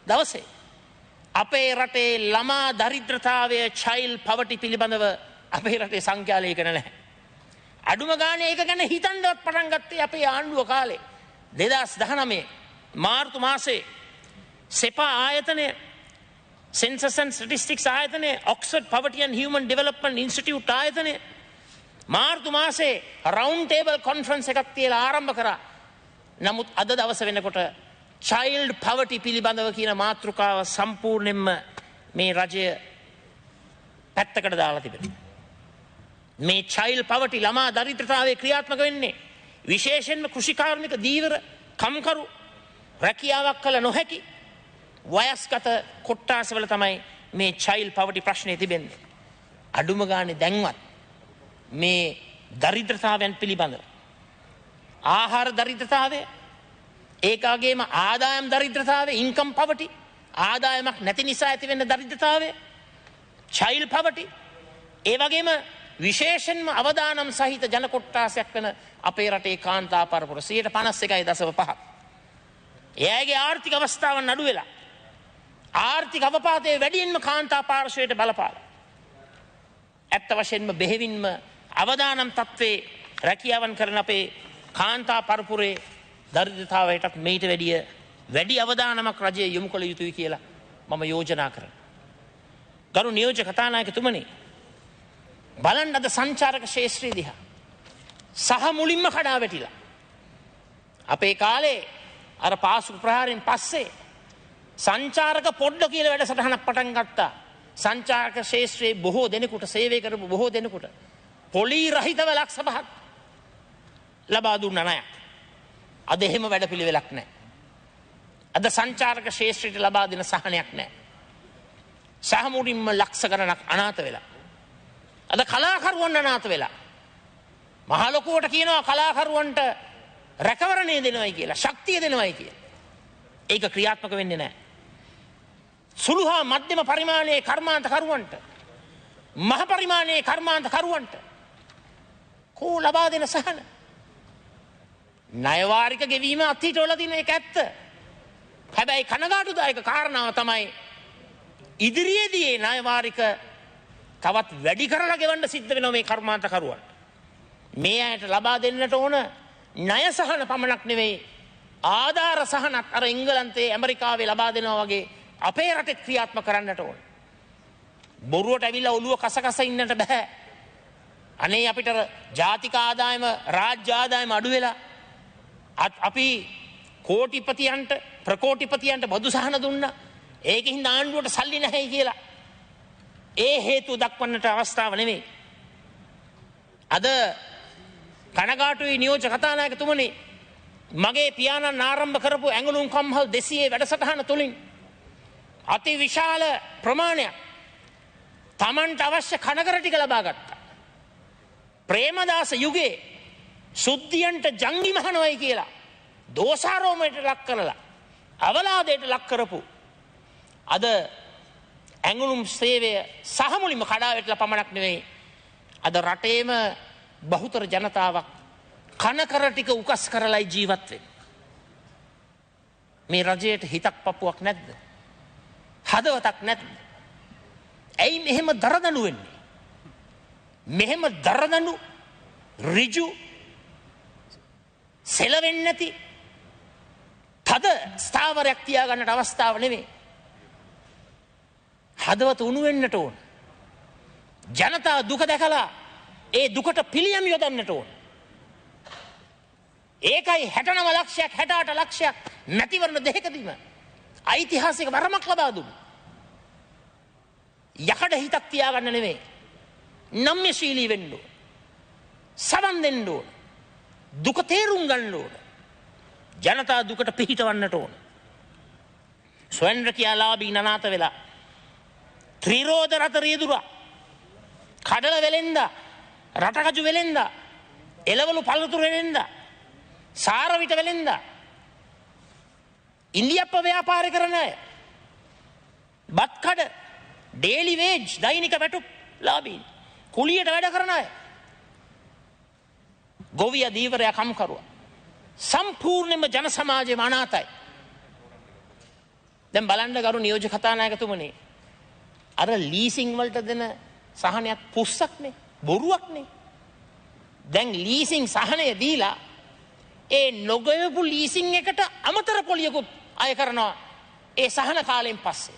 දවසේ අපේ රටේ ළමා දරිද්‍රතාවය child poverty පිළිබඳව අපේ රටේ සංඛ්‍යාලේඛන නැහැ. අඩුම ගානේ ඒක ගැන හිතන්නවත් පටන් ගත්තේ අපේ ආණ්ඩුව කාලේ 2019 මාර්තු මාසේ සෙපා ආයතනය Census and Statistics ආයතනය Oxford Poverty and Human Development Institute ආයතනය මාර්තු මාසේ රවුන්ඩ් ටේබල් කොන්ෆරන්ස් එකක් තියලා ආරම්භ කරා. නමුත් අද දවස වෙනකොට child poverty පිළිබඳව කියන මාතෘකාව සම්පූර්ණයෙන්ම මේ රජය පැත්තකට දාලා තිබෙනවා. මේ child poverty ළමා දරිද්‍රතාවයේ ක්‍රියාත්මක වෙන්නේ විශේෂයෙන්ම කෘෂිකාර්මික දීවර කම්කරු රැකියාවක් කළ නොහැකි වයස්ගත කොට්ටාසවල තමයි මේ child poverty ප්‍රශ්නේ තිබෙන්නේ. අඩුම ගානේ දැන්වත් මේ දරිද්‍රතාවයන් පිළිබඳව ආහාර දරිද්‍රතාවය ඒකගේම ආදායම් දරිද්‍රතාවය ඉන්කම් poverty ආදායමක් නැති නිසා ඇතිවෙන දරිද්‍රතාවය child poverty ඒ වගේම විශේෂයෙන්ම අවදානම් සහිත ජන කොට්ටාසයක් වෙන අපේ රටේ කාන්තා පරපුර 51.5%. එයාගේ ආර්ථික අවස්ථාවන් අඩු වෙලා ආර්ථික අවපාතයේ වැඩියෙන්ම කාන්තා පාර්ශවයට බලපාලා. ඇත්ත වශයෙන්ම බෙහෙවින්ම අවදානම් තත්ත්වයේ රැකියාවන් කරන අපේ කාන්තා පරපුරේ දරිද්‍රතාවයටත් මේට වැඩි අවදානමක් රජය යොමු කළ යුතුයි කියලා මම යෝජනා කරනවා. ගරු නියෝජ්‍ය කතානායකතුමනි බලන්න අද සංචාරක ශේෂ්ත්‍රය දිහා සහ මුලින්ම කඩා වැටිලා. අපේ කාලේ අර පාසු ප්‍රහාරයෙන් පස්සේ සංචාරක පොඩ්ඩ කියලා වැඩසටහනක් පටන් ගත්තා. සංචාරක ශේෂ්ත්‍රයේ බොහෝ දෙනෙකුට සේවය කරපු බොහෝ දෙනෙකුට පොලී රහිතව ලක්ෂ 5ක් ලබා දුන්න ණයක්. අද එහෙම වැඩපිළිවෙලක් නැහැ. අද සංචාරක ශේෂ්ත්‍රයට ලබා දෙන සහනයක් නැහැ. සහ මුලින්ම ලක්ෂ ගණනක් අනාථ වෙලා. අද කලාකරුවන් අනාථ වෙලා. මහ ලොකුවට කියනවා කලාකරුවන්ට රැකවරණය දෙනවයි කියලා, ශක්තිය දෙනවයි කියලා. ඒක ක්‍රියාත්මක වෙන්නේ නැහැ. සුළු හා මධ්‍යම පරිමාණයේ කර්මාන්ත කරුවන්ට, මහ පරිමාණයේ කර්මාන්ත කරුවන්ට කෝ ලබා දෙන සහන. ණයවාරික ගෙවීම අතීතවල දින එක ඇත්ත. හැබැයි කනගාටුදායක කාරණාව තමයි ඉදිරියේදී මේ ණයවාරික තවත් වැඩි කරලා ගෙවන්න සිද්ධ වෙනවා මේ කර්මාන්ත කරුවන්ට. මේ අයට ලබා දෙන්නට ඕන ණය සහන පමණක් නෙවෙයි ආධාර සහනත් අර එංගලන්තයේ ඇමරිකාවේ ලබා දෙනවා වගේ අපේ රටේ ක්‍රියාත්මක කරන්නට ඕන. බොරුවට ඇවිල්ලා ඔළුව කසකස ඉන්නට බෑ. අනේ අපිට ජාතික ආදායම රාජ්‍ය ආදායම අඩු වෙලා අපි කෝටිපතියන්ට ප්‍රකෝටිපතියන්ට බදු සහන දුන්නා. ඒකින් ආණ්ඩුවට සල්ලි නැහැ කියලා. ඒ හේතු දක්වන්නට අවස්ථාව නෙමෙයි. අද කනගාටුයි නියෝජ්‍ය කතානායකතුමනි, මගේ පියාණන් ආරම්භ කරපු ඇඟලුම් කම්හල් 200 වැඩසටහන තුලින් අති විශාල ප්‍රමාණයක් තමන්ට අවශ්‍ය කනකර ටික ලබා ගත්තා. ප්‍රේමදාස යුගයේ සුද්ධියන්ට ජංගි මහනවයි කියලා දෝෂාරෝමයට ලක් කරලා අවලාදයට ලක් කරපු අද ඇඟලුම් සේවය සහ මුලින්ම කඩාවැටලා පමණක් නෙවෙයි, අද රටේම බහුතර ජනතාවක් කනකර ටික උකස් කරලයි ජීවත් වෙන්නේ. මේ රජයට හිතක් පපුවක් නැද්ද? හදවතක් නැද්ද? ඇයි මෙහෙම දරදඬු වෙන්නේ? මෙහෙම දරදඬු ඍජු සෙලවෙන්නේ නැති තද ස්ථාවරයක් තියාගන්නට අවස්ථාව නෙමෙයි. හදවත උණු වෙන්නට ඕන. ජනතා දුක දැකලා ඒ දුකට පිළියම් යොදන්නට ඕන. ඒකයි 69 ලක්ෂයක් 68 ලක්ෂයක් මැතිවරණ දෙකකදීම ඓතිහාසික වරමක් ලබා දුන්නේ. යකඩ හිතක් තියාගන්න නෙමෙයි, නම්‍යශීලී වෙන්න ඕන. සවන් දෙන්න ඕන. දුක තේරුම් ගන්න ඕන. ජනතා දුකට පිහිටවන්නට ඕන. ස්වයං රැකියාලාභී නනාත වෙලා ත්‍රිරෝද රත රියදුරා කඩල වෙලෙන්දා රටකජු වෙලෙන්දා එළවලු පළතුරු වෙලෙන්දා සාරවිට වෙලෙන්දා ඉන්දියප්ප ව්‍යාපාර කරන අය, බත් කඩ ඩේලි වේජ් දෛනික වැටුප් ලාභී කුලියට වැඩ කරන අය, ගොවිය දීවරයා කම්කරුවා සම්පූර්ණයෙන්ම ජන සමාජයේ අනාතයි. දැන් බලන්න ගරු නියෝජ්‍ය කතානායකතුමනි, අර ලීසින් වලට දෙන සහනයක් පුස්සක්නේ, බොරුවක්නේ. දැන් ලීසින් සහනය දීලා ඒ නොගයපු ලීසින් එකට අමතර පොලියකුත් අය කරනවා ඒ සහන කාලයෙන් පස්සේ.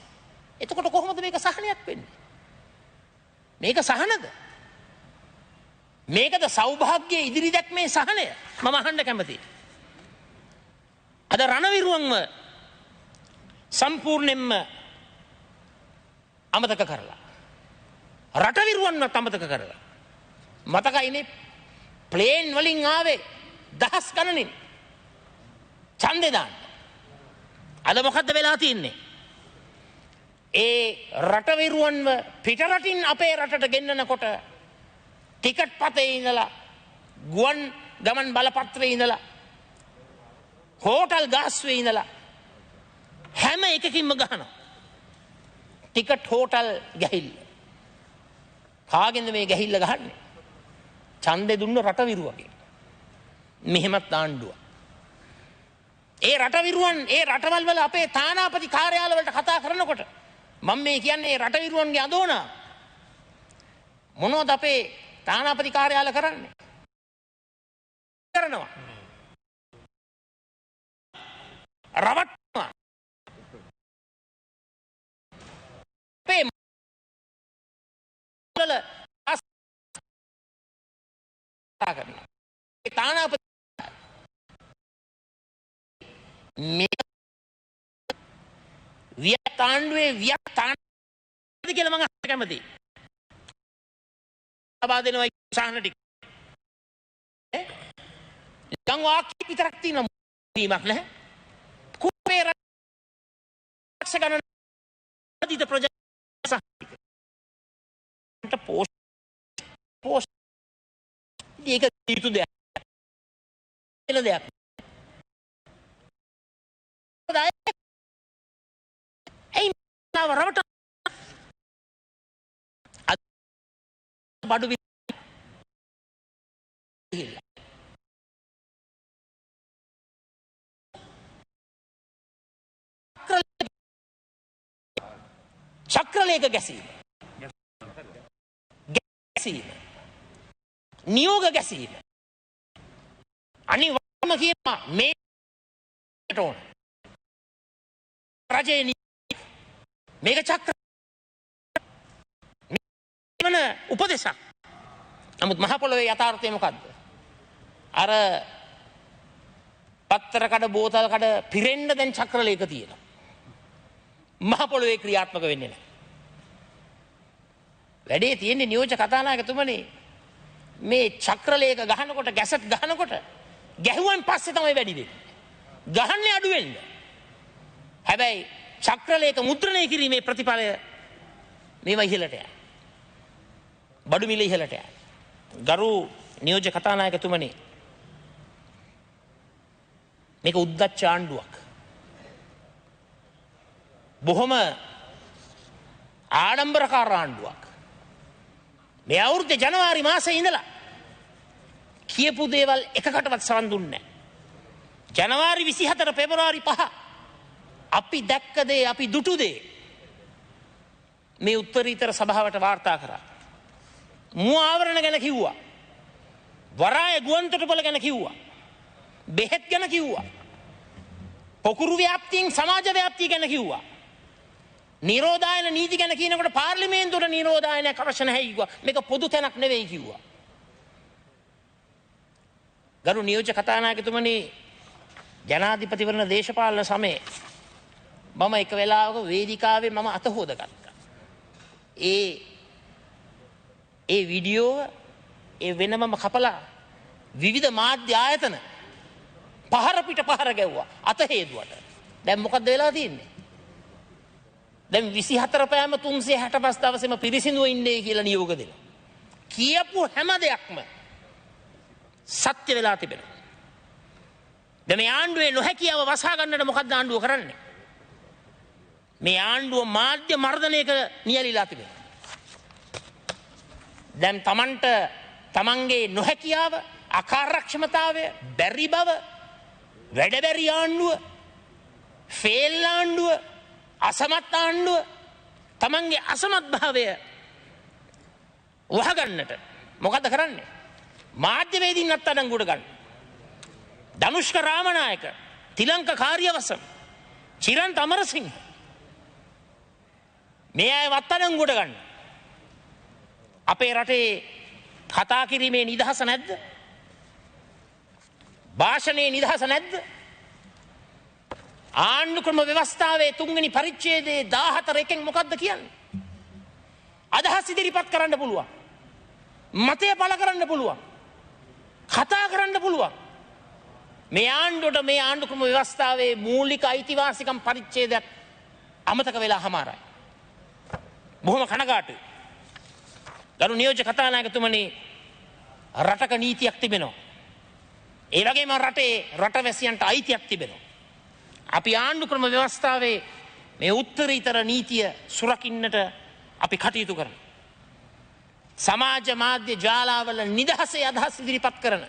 එතකොට කොහොමද මේක සහනයක් වෙන්නේ? මේක සහනද? මේකද සෞභාග්‍යයේ ඉදිරි දැක්මේ සහනය? මම අහන්න කැමතියි. අද රණවිරුවන්ව සම්පූර්ණයෙන්ම අමතක කරලා, රටවිරුවන්වත් අමතක කරලා, මතකයිනේ ප්ලේන් වලින් ආවේ දහස් ගණනින් ඡන්දේ දාන්න. අද මොකද්ද වෙලා තියෙන්නේ? ඒ රටවිරුවන්ව පිටරටින් අපේ රටට ගෙන්නනකොට ටිකට් පතේ ඉඳලා, ගුවන් ගමන් බලපත්‍රයේ ඉඳලා, හෝටල් ගාස්වේ ඉඳලා හැම එකකින්ම ගහනවා ටිකට් හෝටල් ගැහිල්ල. කාගෙන්ද මේ ගැහිල්ල ගහන්නේ? ඡන්දේ දුන්න රටවිරුවගේ. මෙහෙමත් ආණ්ඩුව. ඒ රටවිරුවන් ඒ රටවල් වල අපේ තානාපති කාර්යාල වලට කතා කරනකොට මම මේ කියන්නේ රටවිරුවන්ගේ අඳෝනා. මොනවද අපේ තානාපති කාර්යාල කරන්නේ? කරනවා. රවට්ටනවා. අපේ වල කරනවා. ඒ තානාපති මේ වියතාණ්ඩුවේ වියතාණ්ඩුවද කියලා මම අහන්න කැමතියි. ලබා දෙනවා සාහන ටික. ගම් වාක්‍ය විතරක් තියෙන වීමක් නැහැ. කුපේ රක්ෂ ගණන අධිත ප්‍රජා සහිත පෝෂ ඒක යුතු දෙයක්. වෙන දෙයක්. ඒ නවරවට බඩු චක්‍රලේඛ ගැසීම, නියෝග ගැසීම අනිවාර්යම කියනවා මේකට ඕන රජයේ මේක චක්‍ර වෙන උපදේශක්. නමුත් මහ පොළොවේ යථාර්ථය මොකද්ද? අර පත්තර කඩ බෝතල් කඩ පිරෙන්න දැන් චක්‍රලේඛ තියෙනවා. මහ පොළොවේ ක්‍රියාත්මක වෙන්නේ නැහැ. වැඩේ තියෙන්නේ නියෝජ්‍ය කතානායකතුමනි මේ චක්‍රලේඛ ගහනකොට ගැසට් ගහනකොට ගැහුවන් පස්සේ තමයි වැඩි වෙන්නේ. ගහන්නේ අඩු වෙන්න. හැබැයි චක්‍රලේඛ මුද්‍රණය කිරීමේ ප්‍රතිඵලය මේවා ඉහළට යනවා. බඩු මිල ඉහළට යනවා. ගරු නියෝජ්‍ය කතානායකතුමනි මේක උද්දච්ච ආණ්ඩුවක්. බොහොම ආඩම්බරකාර ආණ්ඩුවක්. මේ අවුරුද්දේ ජනවාරි මාසයේ ඉඳලා කියපු දේවල් එකකටවත් සවන් දුන්නේ නැහැ. ජනවාරි 24 පෙබරවාරි 5 අපි දැක්ක දේ අපි දුටු දේ මේ උත්තරීතර සභාවට වාර්තා කරා. මුව ආවරණ ගැන කිව්වා. වරාය ගුවන්තොටුපළ ගැන කිව්වා. බෙහෙත් ගැන කිව්වා. පොකුරු ව්‍යාප්තියෙන් සමාජ ව්‍යාප්තිය ගැන කිව්වා. නිරෝධායන නීති ගැන කියනකොට පාර්ලිමේන්තුවට නිරෝධායනයක් අවශ්‍ය නැහැ කිව්වා. මේක පොදු තැනක් නෙවෙයි කිව්වා. ගරු නියෝජ්‍ය කතානායකතුමනි ජනාධිපතිවරණ දේශපාලන සමයේ මම එක වෙලාවක වේදිකාවේ මම අත හොදගත්තා. ඒ වීඩියෝ ඒ වෙනමම කපලා විවිධ මාධ්‍ය ආයතන පහර පිට පහර ගැව්වා අත හේදුවට. දැන් මොකක්ද වෙලා තියෙන්නේ? දැන් 24 පෑම 365 දවසෙම පිරිසිදුව ඉන්නේ කියලා නියෝග දෙනවා. කියපු හැම දෙයක්ම සත්‍ය වෙලා තිබෙනවා. දැන් මේ ආණ්ඩුවේ නොහැකියාව වසා ගන්නට මොකක්ද ආණ්ඩුව කරන්නේ? මේ ආණ්ඩුව මාධ්‍ය මර්ධනයක නියැලිලා තිබෙනවා. දැන් තමන්ගේ නොහැකියාව, අකාර්යක්ෂමතාවය, බැරි බව, වැඩබැරි ආණ්ඩුව, ෆේල් ආණ්ඩුව, අසමත් ආණ්ඩුව, තමන්ගේ අසමත් භාවය වහගන්නට මොකද කරන්නේ? මාධ්‍යවේදීන් අත්අඩංගුවට ගන්න. ධනුෂ්ක රාමනායක, තිලංක කාර්යවසම්, චිරන්ත අමරසිංහ මේ අය අත්අඩංගුවට ගන්න. අපේ රටේ කතා කිරීමේ නිදහස නැද්ද? භාෂණයේ නිදහස නැද්ද? ආණ්ඩු ක්‍රම ව්‍යවස්ථාවේ 3 වෙනි පරිච්ඡේදයේ 14 එකෙන් මොකද්ද කියන්නේ? අදහස් ඉදිරිපත් කරන්න පුළුවන්. මතය පළ කරන්න පුළුවන්. කතා කරන්න පුළුවන්. මේ ආණ්ඩුවට මේ ආණ්ඩු ක්‍රම ව්‍යවස්ථාවේ මූලික අයිතිවාසිකම් පරිච්ඡේදයක් අමතක වෙලා හමාරයි. බොහොම කනගාටුයි. ගරු නියෝජ්‍ය කතානායකතුමනි රටක නීතියක් තිබෙනවා. ඒ වගේම රටවැසියන්ට අයිතියක් තිබෙනවා. අපි ආණ්ඩු ක්‍රම ව්‍යවස්ථාවේ මේ උත්තරීතර නීතිය සුරකින්නට අපි කටයුතු කරනවා. සමාජ මාධ්‍ය ජාලාවල නිදහසේ අදහස් ඉදිරිපත් කරන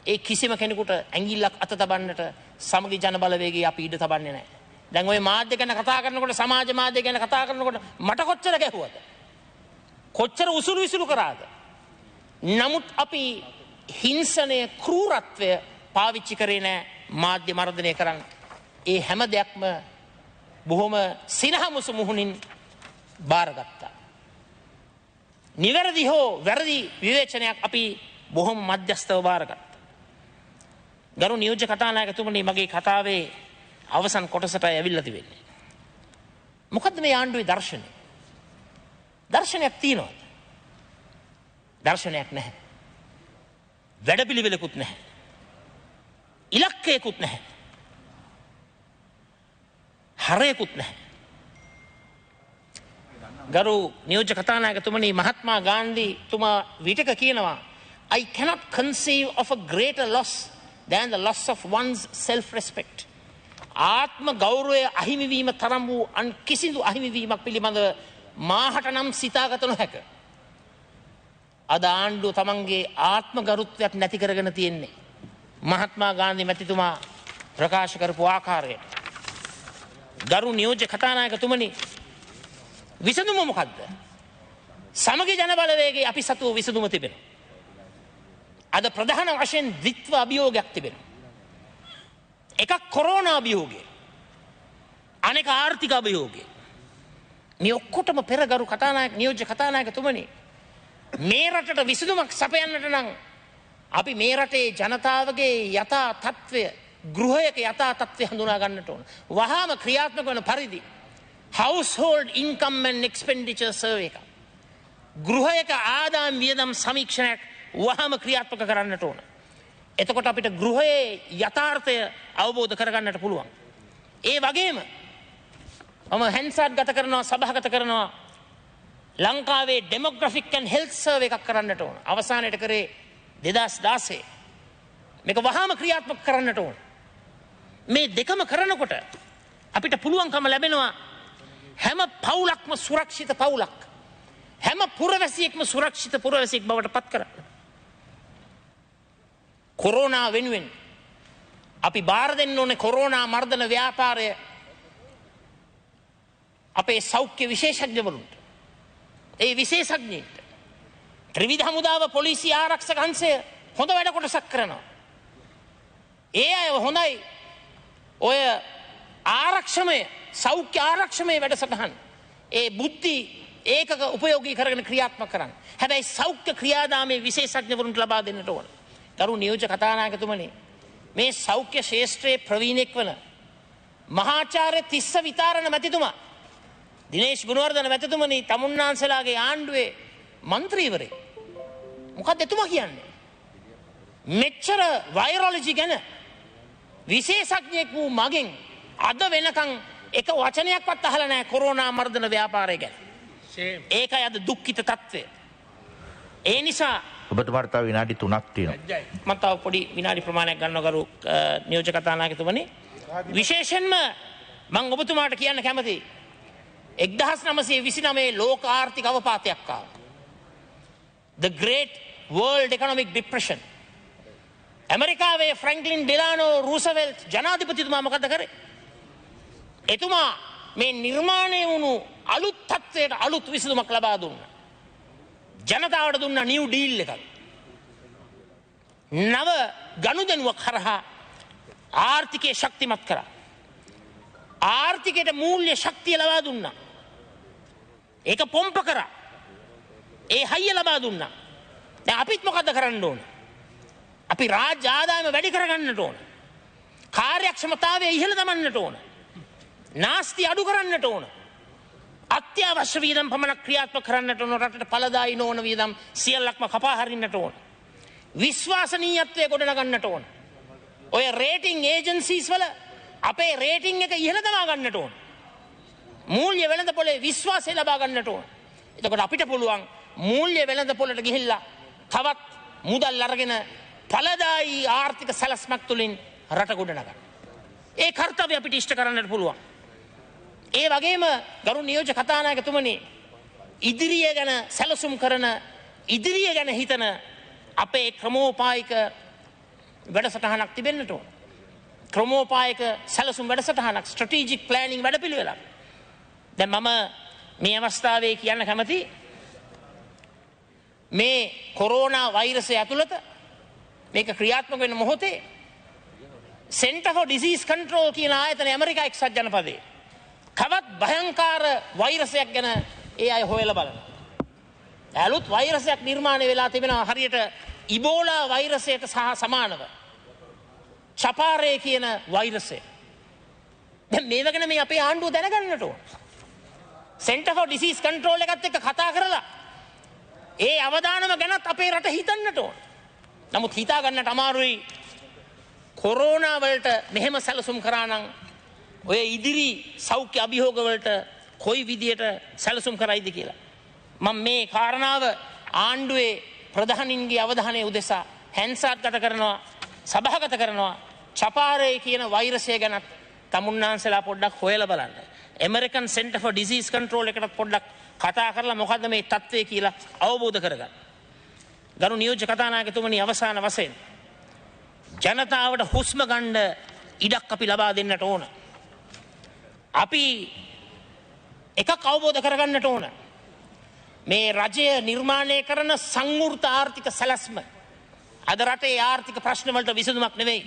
ඒ කිසිම කෙනෙකුට ඇඟිල්ලක් අත තබන්නට සමගි ජන බලවේගය අපි ඉඩ තබන්නේ නැහැ. දැන් ওই මාධ්‍ය ගැන කතා කරනකොට සමාජ මාධ්‍ය ගැන කතා කරනකොට මට කොච්චර ගැහුවද? කොච්චර උසුළු විසුළු කරාද? නමුත් අපි හිංසනය ක්‍රූරත්වය පාවිච්චි කරේ නැහැ මාධ්‍ය මර්ධනය කරන්න. ඒ හැම දෙයක්ම බොහොම සිනහමුසු මුහුණින් බාරගත්තා. නිවැරදි හෝ වැරදි විවේචනයක් අපි බොහොම මධ්‍යස්ථව බාරගත්තා. ගරු නියෝජ්‍ය කතානායකතුමනි මගේ කතාවේ අවසන් කොටසටයි ඇවිල්ලා තිබෙන්නේ. මොකද්ද මේ ආණ්ඩුවේ දර්ශනය? දර්ශනයක් තියෙනවද? දර්ශනයක් නැහැ. වැඩපිළිවෙලකුත් නැහැ. ඉලක්කයකුත් නැහැ. හරයකුත් නැහැ. ගරු නියෝජ්‍ය කතානායකතුමනි මහත්මා ගාන්ධී තුමා විටක කියනවා I cannot conceive of a greater loss than the loss of one's self-respect. ආත්ම ගෞරවය අහිමිවීම තරම් වූ අන් කිසිදු අහිමිවීමක් පිළිබඳව මාහට නම් සිතාගත නොහැක. අද ආණ්ඩුව තමන්ගේ ආත්ම ගරුත්වයක් නැති කරගෙන තියෙන්නේ. මහත්මා ගාන්ධී මැතිතුමා ප්‍රකාශ කරපු ආකාරයට. ගරු නියෝජ්‍ය කතානායකතුමනි විසඳුම මොකද්ද? සමගි ජන බලවේගයේ අපි සතුව විසඳුම තිබෙනවා. අද ප්‍රධාන වශයෙන් ද්විත්ව අභියෝගයක් තිබෙනවා. එකක් කොරෝනා අභියෝගය. අනෙක ආර්ථික අභියෝගය. මේ ඔක්කොටම පෙර ගරු කතානායක නියෝජ්‍ය කතානායකතුමනි මේ රටට විසඳුමක් සපයන්නට නම් අපි මේ රටේ ජනතාවගේ යථා තත්ත්වය ගෘහයක යථා තත්ත්වය හඳුනා ගන්නට ඕන. වහාම ක්‍රියාත්මක වන පරිදි household income and expenditure survey එක. ගෘහයක ආදායම් වියදම් සමීක්ෂණයක් වහාම ක්‍රියාත්මක කරන්නට ඕන. එතකොට අපිට ගෘහයේ යථාර්ථය අවබෝධ කරගන්නට පුළුවන්. ඒ වගේම මම හැන්සාට් ගත කරනවා සභාගත කරනවා ලංකාවේ ඩෙමොග්‍රෆික් ඇන්ඩ් හෙල්ත් සර්වේ එකක් කරන්නට ඕන. අවසානයට කරේ 2016. මේක වහාම ක්‍රියාත්මක කරන්නට ඕන. මේ දෙකම කරනකොට අපිට පුළුවන්කම ලැබෙනවා හැම පවුලක්ම සුරක්ෂිත පවුලක්. හැම පුරවැසියෙක්ම සුරක්ෂිත පුරවැසියෙක් බවට පත් කරන්න. කොරෝනා වෙනුවෙන් අපි බාර දෙන්න ඕනේ කොරෝනා මර්ධන ව්‍යාපාරය අපේ සෞඛ්‍ය විශේෂඥවරුන්ට. ඒ විශේෂඥයින්ට ත්‍රිවිධ හමුදාව පොලිසිය ආරක්ෂක අංශය හොඳ වැඩ කොටසක් කරනවා. ඒ අය හොඳයි ඔය ආරක්ෂමය සෞඛ්‍ය ආරක්ෂමය වැඩසටහන් ඒ බුද්ධි ඒකක උපයෝගී කරගෙන ක්‍රියාත්මක කරන්න. හැබැයි සෞඛ්‍ය ක්‍රියාදාමයේ විශේෂඥවරුන්ට ලබා දෙන්නට ඕන. ගරු නියෝජ්‍ය කතානායකතුමනි, මේ සෞඛ්‍ය ශාස්ත්‍රයේ ප්‍රවීණෙක් වන මහාචාර්ය තිස්ස විතාරණ මැතිතුමා දිනේෂ් ගුණවර්ධන මැතිතුමනි තමුන්නාන්සලාගේ ආණ්ඩුවේ මන්ත්‍රීවරේ. මොකක්ද එතුමා කියන්නේ? මෙච්චර වෛරොලොජි ගැන විශේෂඥයෙක් වූ මගෙන් අද වෙනකන් එක වචනයක්වත් අහලා නැහැ කොරෝනා මර්ධන ව්‍යාපාරය ගැන. ඒකයි අද දුක්ඛිත තත්ත්වය. ඒ නිසා ඔබතුමාට තව විනාඩි 3ක් තියෙනවා. මම තව පොඩි විනාඩි ප්‍රමාණයක් ගන්නවා ගරු නියෝජ්‍ය කතානායකතුමනි. විශේෂයෙන්ම මම ඔබතුමාට කියන්න කැමතියි 1929 ලෝක ආර්ථික අවපාතයක් ආවා. The Great World Economic Depression. ඇමරිකාවේ ෆ්‍රැන්ක්ලින් ඩෙලානෝ රූසවෙල්ට් ජනාධිපතිතුමා මොකද කරේ? එතුමා මේ නිර්මාණය වුණු අලුත් තත්ත්වයට අලුත් විසඳුමක් ලබා දුන්නා. ජනතාවට දුන්නා නිව් ඩීල් එකක්. නව ගනුදෙනුවක් හරහා ආර්ථිකය ශක්තිමත් කරා. ආර්ථිකයට මූල්‍ය ශක්තිය ලබා දුන්නා. ඒක පොම්ප කරා. ඒ හයිය ලබා දුන්නා. දැන් අපිත් මොකද කරන්න ඕන? අපි රාජ්‍ය ආදායම වැඩි කරගන්නට ඕන. කාර්යක්ෂමතාවය ඉහළ දමන්නට ඕන. නාස්ති අඩු කරන්නට ඕන. අත්‍යවශ්‍ය වියදම් පමණක් ක්‍රියාත්මක කරන්නට ඕන. රටට ඵලදායී නොවන වියදම් සියල්ලක්ම කපා හරින්නට ඕන. විශ්වාසනීයත්වය ගොඩනගන්නට ඕන. ඔය රේටිං ඒජන්සීස් වල අපේ රේටිං එක ඉහළ දමා ගන්නට ඕන. මූල්‍ය වෙළඳපොලේ විශ්වාසය ලබා ගන්නට ඕන. එතකොට අපිට පුළුවන් මූල්‍ය වෙළඳපොලට ගිහිල්ලා තවත් මුදල් අරගෙන ඵලදායී ආර්ථික සැලැස්මක් තුලින් රට ගොඩනගන්න. ඒ කාර්යය අපිට ඉෂ්ට කරන්නට පුළුවන්. ඒ වගේම ගරු නියෝජ්‍ය කතානායකතුමනි, ඉදිරිය ගැන සැලසුම් කරන ඉදිරිය ගැන හිතන අපේ ක්‍රමෝපායික වැඩසටහනක් තිබෙන්නට ඕන. ක්‍රමෝපායක සැලසුම් වැඩසටහනක්, ස්ට්‍රැටජික් ප්ලෑනින් වැඩපිළිවෙලක්. දැන් මම මේ අවස්ථාවේ කියන්න කැමති මේ කොරෝනා වෛරසය ඇතුළත මේක ක්‍රියාත්මක වෙන මොහොතේ Center for Disease Control කියන ආයතනය ඇමරිකා එක්සත් ජනපදයේ තවත් භයංකාර වෛරසයක් ගැන ඒ අය හොයලා බලනවා. අලුත් වෛරසයක් නිර්මාණය වෙලා තිබෙනවා හරියට ඉබෝලා වෛරසයට සහ සමානව. චපාරේ කියන වෛරසය. දැන් මේව ගැන මේ අපේ ආණ්ඩුව දැනගන්නට ඕන. Center for Disease Control එකත් එක්ක කතා කරලා ඒ අවදානම ගැනත් අපේ රට හිතන්නට ඕන. නමුත් හිතා ගන්නට අමාරුයි කොරෝනා වලට මෙහෙම සැලසුම් කරා නම් ඔය ඉදිරි සෞඛ්‍ය අභියෝග වලට කොයි විදියට සැලසුම් කරයිද කියලා. මම මේ කාරණාව ආණ්ඩුවේ ප්‍රධානින්ගේ අවධානය උදෙසා හැන්සාට් ගත කරනවා, සභාගත කරනවා. චපාරේ කියන වෛරසය ගැනත් තමුන්නාන්සලා පොඩ්ඩක් හොයලා බලන්න. American Center for Disease Control එකටත් පොඩ්ඩක් කතා කරලා මොකද්ද මේ තත්ත්වය කියලා අවබෝධ කරගන්න. ගරු නියෝජ්‍ය කතානායකතුමනි, අවසාන වශයෙන් ජනතාවට හුස්ම ගන්න ඉඩක් අපි ලබා දෙන්නට ඕන. අපි එකක් අවබෝධ කරගන්නට ඕන. මේ රජය නිර්මාණය කරන සංවෘත ආර්ථික සැලැස්ම අද රටේ ආර්ථික ප්‍රශ්න වලට විසඳුමක් නෙවෙයි.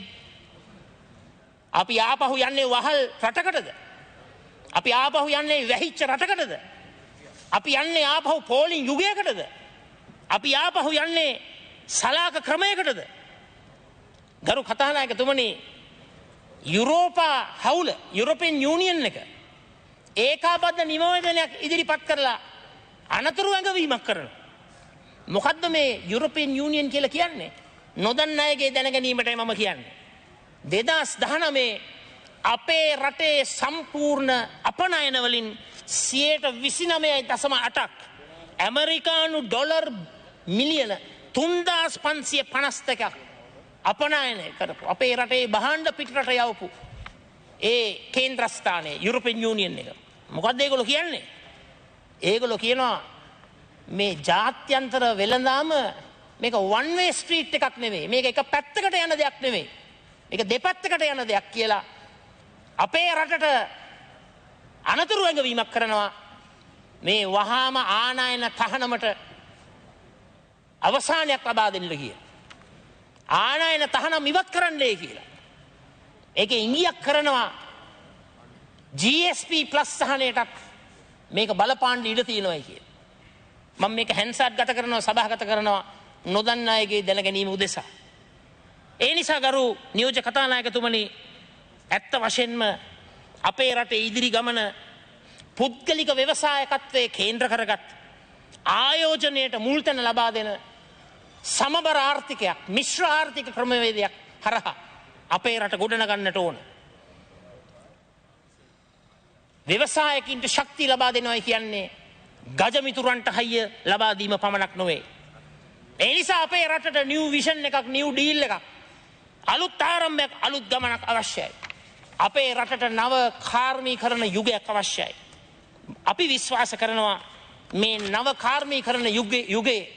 අපි ආපහු යන්නේ වහල් රටකටද? අපි ආපහු යන්නේ වැහිච්ච රටකටද? අපි යන්නේ ආපහු පෝලිං යුගයකටද? අපි ආපහු යන්නේ සලාක ක්‍රමයකටද? ගරු කතානායකතුමනි, යුරෝපා හවුල යුරෝපියන් යූනියන් එක ඒකාබද්ධ නිවේදනයක් ඉදිරිපත් කරලා අනතුරු ඇඟවීමක් කරනවා. මොකද්ද මේ යුරෝපියන් යූනියන් කියලා කියන්නේ? නොදන්න අයගේ දැනගැනීමටයි මම කියන්නේ. 2019 අපේ රටේ සම්පූර්ණ අපනයන වලින් 29.8ක් ඇමරිකානු ඩොලර් මිලියන 3552ක් අපනයනය කරපු අපේ රටේ බහණ්ඩ පිටරට යවපු ඒ කේන්ද්‍රස්ථානයේ යුරෝපියන් යූනියන් එක. මොකද්ද ඒගොල්ලෝ කියන්නේ? ඒගොල්ලෝ කියනවා මේ ජාත්‍යන්තර වෙළඳාම මේක one way street එකක් නෙමෙයි. මේක එක පැත්තකට යන දෙයක් නෙමෙයි. මේක දෙපැත්තකට යන දෙයක් කියලා අපේ රටට අනතුරු ඇඟවීමක් කරනවා. මේ වහාම ආනයන තහනමට අවසානයක් ලබා දෙන්න කිය. ආනයන තහනම් ඉවත් කරන්නයි කියලා. ඒකේ ඉඟියක් කරනවා GSP+ සහනයටත් මේක බලපාන්න ඉඩ තියෙනවායි කියලා. මම මේක හැන්සාට් ගත කරනවා, සභාගත කරනවා නොදන්න අයගේ දැන ගැනීම උදෙසා. ඒ නිසා ගරු නියෝජ්‍ය කතානායකතුමනි, ඇත්ත වශයෙන්ම අපේ රටේ ඉදිරි ගමන පුද්ගලික ව්‍යවසායකත්වයේ කේන්ද්‍ර කරගත් ආයෝජනයට මුල් තැන ලබා දෙන සමබර ආර්ථිකයක්, මිශ්‍ර ආර්ථික ක්‍රමවේදයක් හරහා අපේ රට ගොඩනගන්නට ඕන. ව්‍යවසායකින්ට ශක්තිය ලබා දෙනවයි කියන්නේ ගජමිතුරන්ට හයිය ලබා දීම පමණක් නොවේ. ඒ නිසා අපේ රටට නිව් විෂන් එකක්, නිව් ඩීල් එකක්, අලුත් ආරම්භයක්, අලුත් ගමනක් අවශ්‍යයි. අපේ රටට නව කාර්මීකරණ යුගයක් අවශ්‍යයි. අපි විශ්වාස කරනවා මේ නව කාර්මීකරණ යුගයේ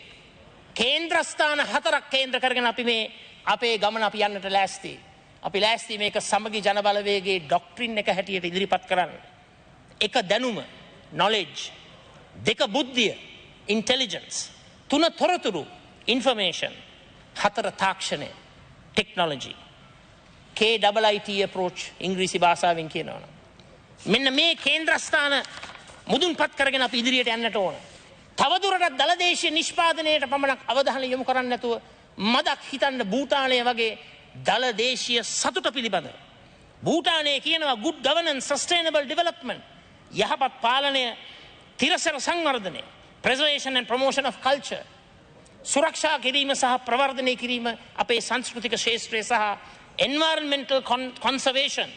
කේන්ද්‍රස්ථාන 4ක් කේන්ද්‍ර කරගෙන අපි මේ අපේ ගමන අපි යන්නට ලෑස්ති. අපි ලෑස්ති මේක සමගි ජනබලවේගයේ ඩොක්ට්‍රින් එක හැටියට ඉදිරිපත් කරන්න. එක දැනුම, knowledge, දෙක බුද්ධිය, intelligence, තුන තොරතුරු, information, හතර තාක්ෂණය, technology. KIIT approach ඉංග්‍රීසි භාෂාවෙන් කියනවා. මෙන්න මේ කේන්ද්‍රස්ථාන මුදුන්පත් කරගෙන අපි ඉදිරියට යන්නට ඕන. තවදුරටත් දලදේශීය නිෂ්පාදනයට පමණක් අවධානය යොමු කරන්නේ නැතුව මදක් හිතන්න භූටානය වගේ දලදේශීය සතුට පිළිබඳ. භූටානය කියනවා good governance, sustainable development, යහපත් පාලනය, තිරසර සංවර්ධනය, preservation and promotion of culture, සුරක්ෂා කිරීම සහ ප්‍රවර්ධනය කිරීම අපේ සංස්කෘතික ශේෂ්ත්‍රය සහ environmental conservation,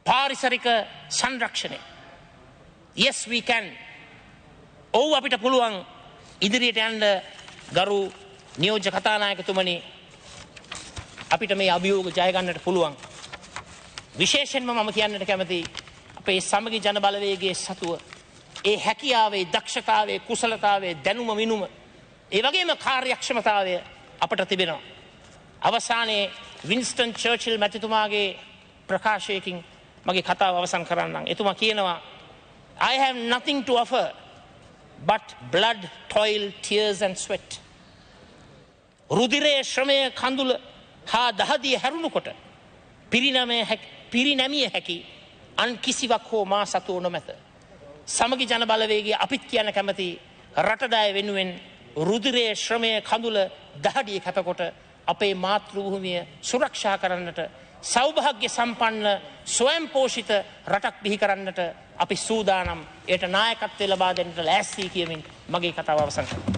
පාරිසරික සංරක්ෂණය. Yes we can. ඔව් අපිට පුළුවන් ඉදිරියට යන්න. ගරු නියෝජ්‍ය කතානායකතුමනි, අපිට මේ අභියෝග ජය ගන්නට පුළුවන්. විශේෂයෙන්ම මම කියන්නට කැමති අපේ සමගි ජන බලවේගයේ සතුව ඒ හැකියාවේ, දක්ෂතාවේ, කුසලතාවේ, දැනුම මිනුම, ඒ වගේම කාර්යක්ෂමතාවය අපට තිබෙනවා. අවසානයේ වින්ස්ටන් චර්චිල් මැතිතුමාගේ ප්‍රකාශයකින් මගේ කතාව අවසන් කරන්නම්. එතුමා කියනවා I have nothing to offer but blood, toil, tears and sweat. රුධිරයේ ශ්‍රමය, කඳුල හා දහදිය හැරුණුකොට පිරිනැමිය හැකි අන් කිසිවක් හෝ මා සතුව නොමැත. සමගි ජන බලවේගයේ අපිත් කියන්න කැමති රටදාය වෙනුවෙන් රුධිරයේ ශ්‍රමය, කඳුල, දහඩිය කැපකොට අපේ මාතෘ භූමිය සුරක්ෂා කරන්නට, සෞභාග්‍ය සම්පන්න ස්වයං පෝෂිත රටක් බිහි කරන්නට අපි සූදානම්. ඒට නායකත්වය ලබා දෙන්නට ලෑස්ති කියමින් මගේ කතාව අවසන් කරනවා.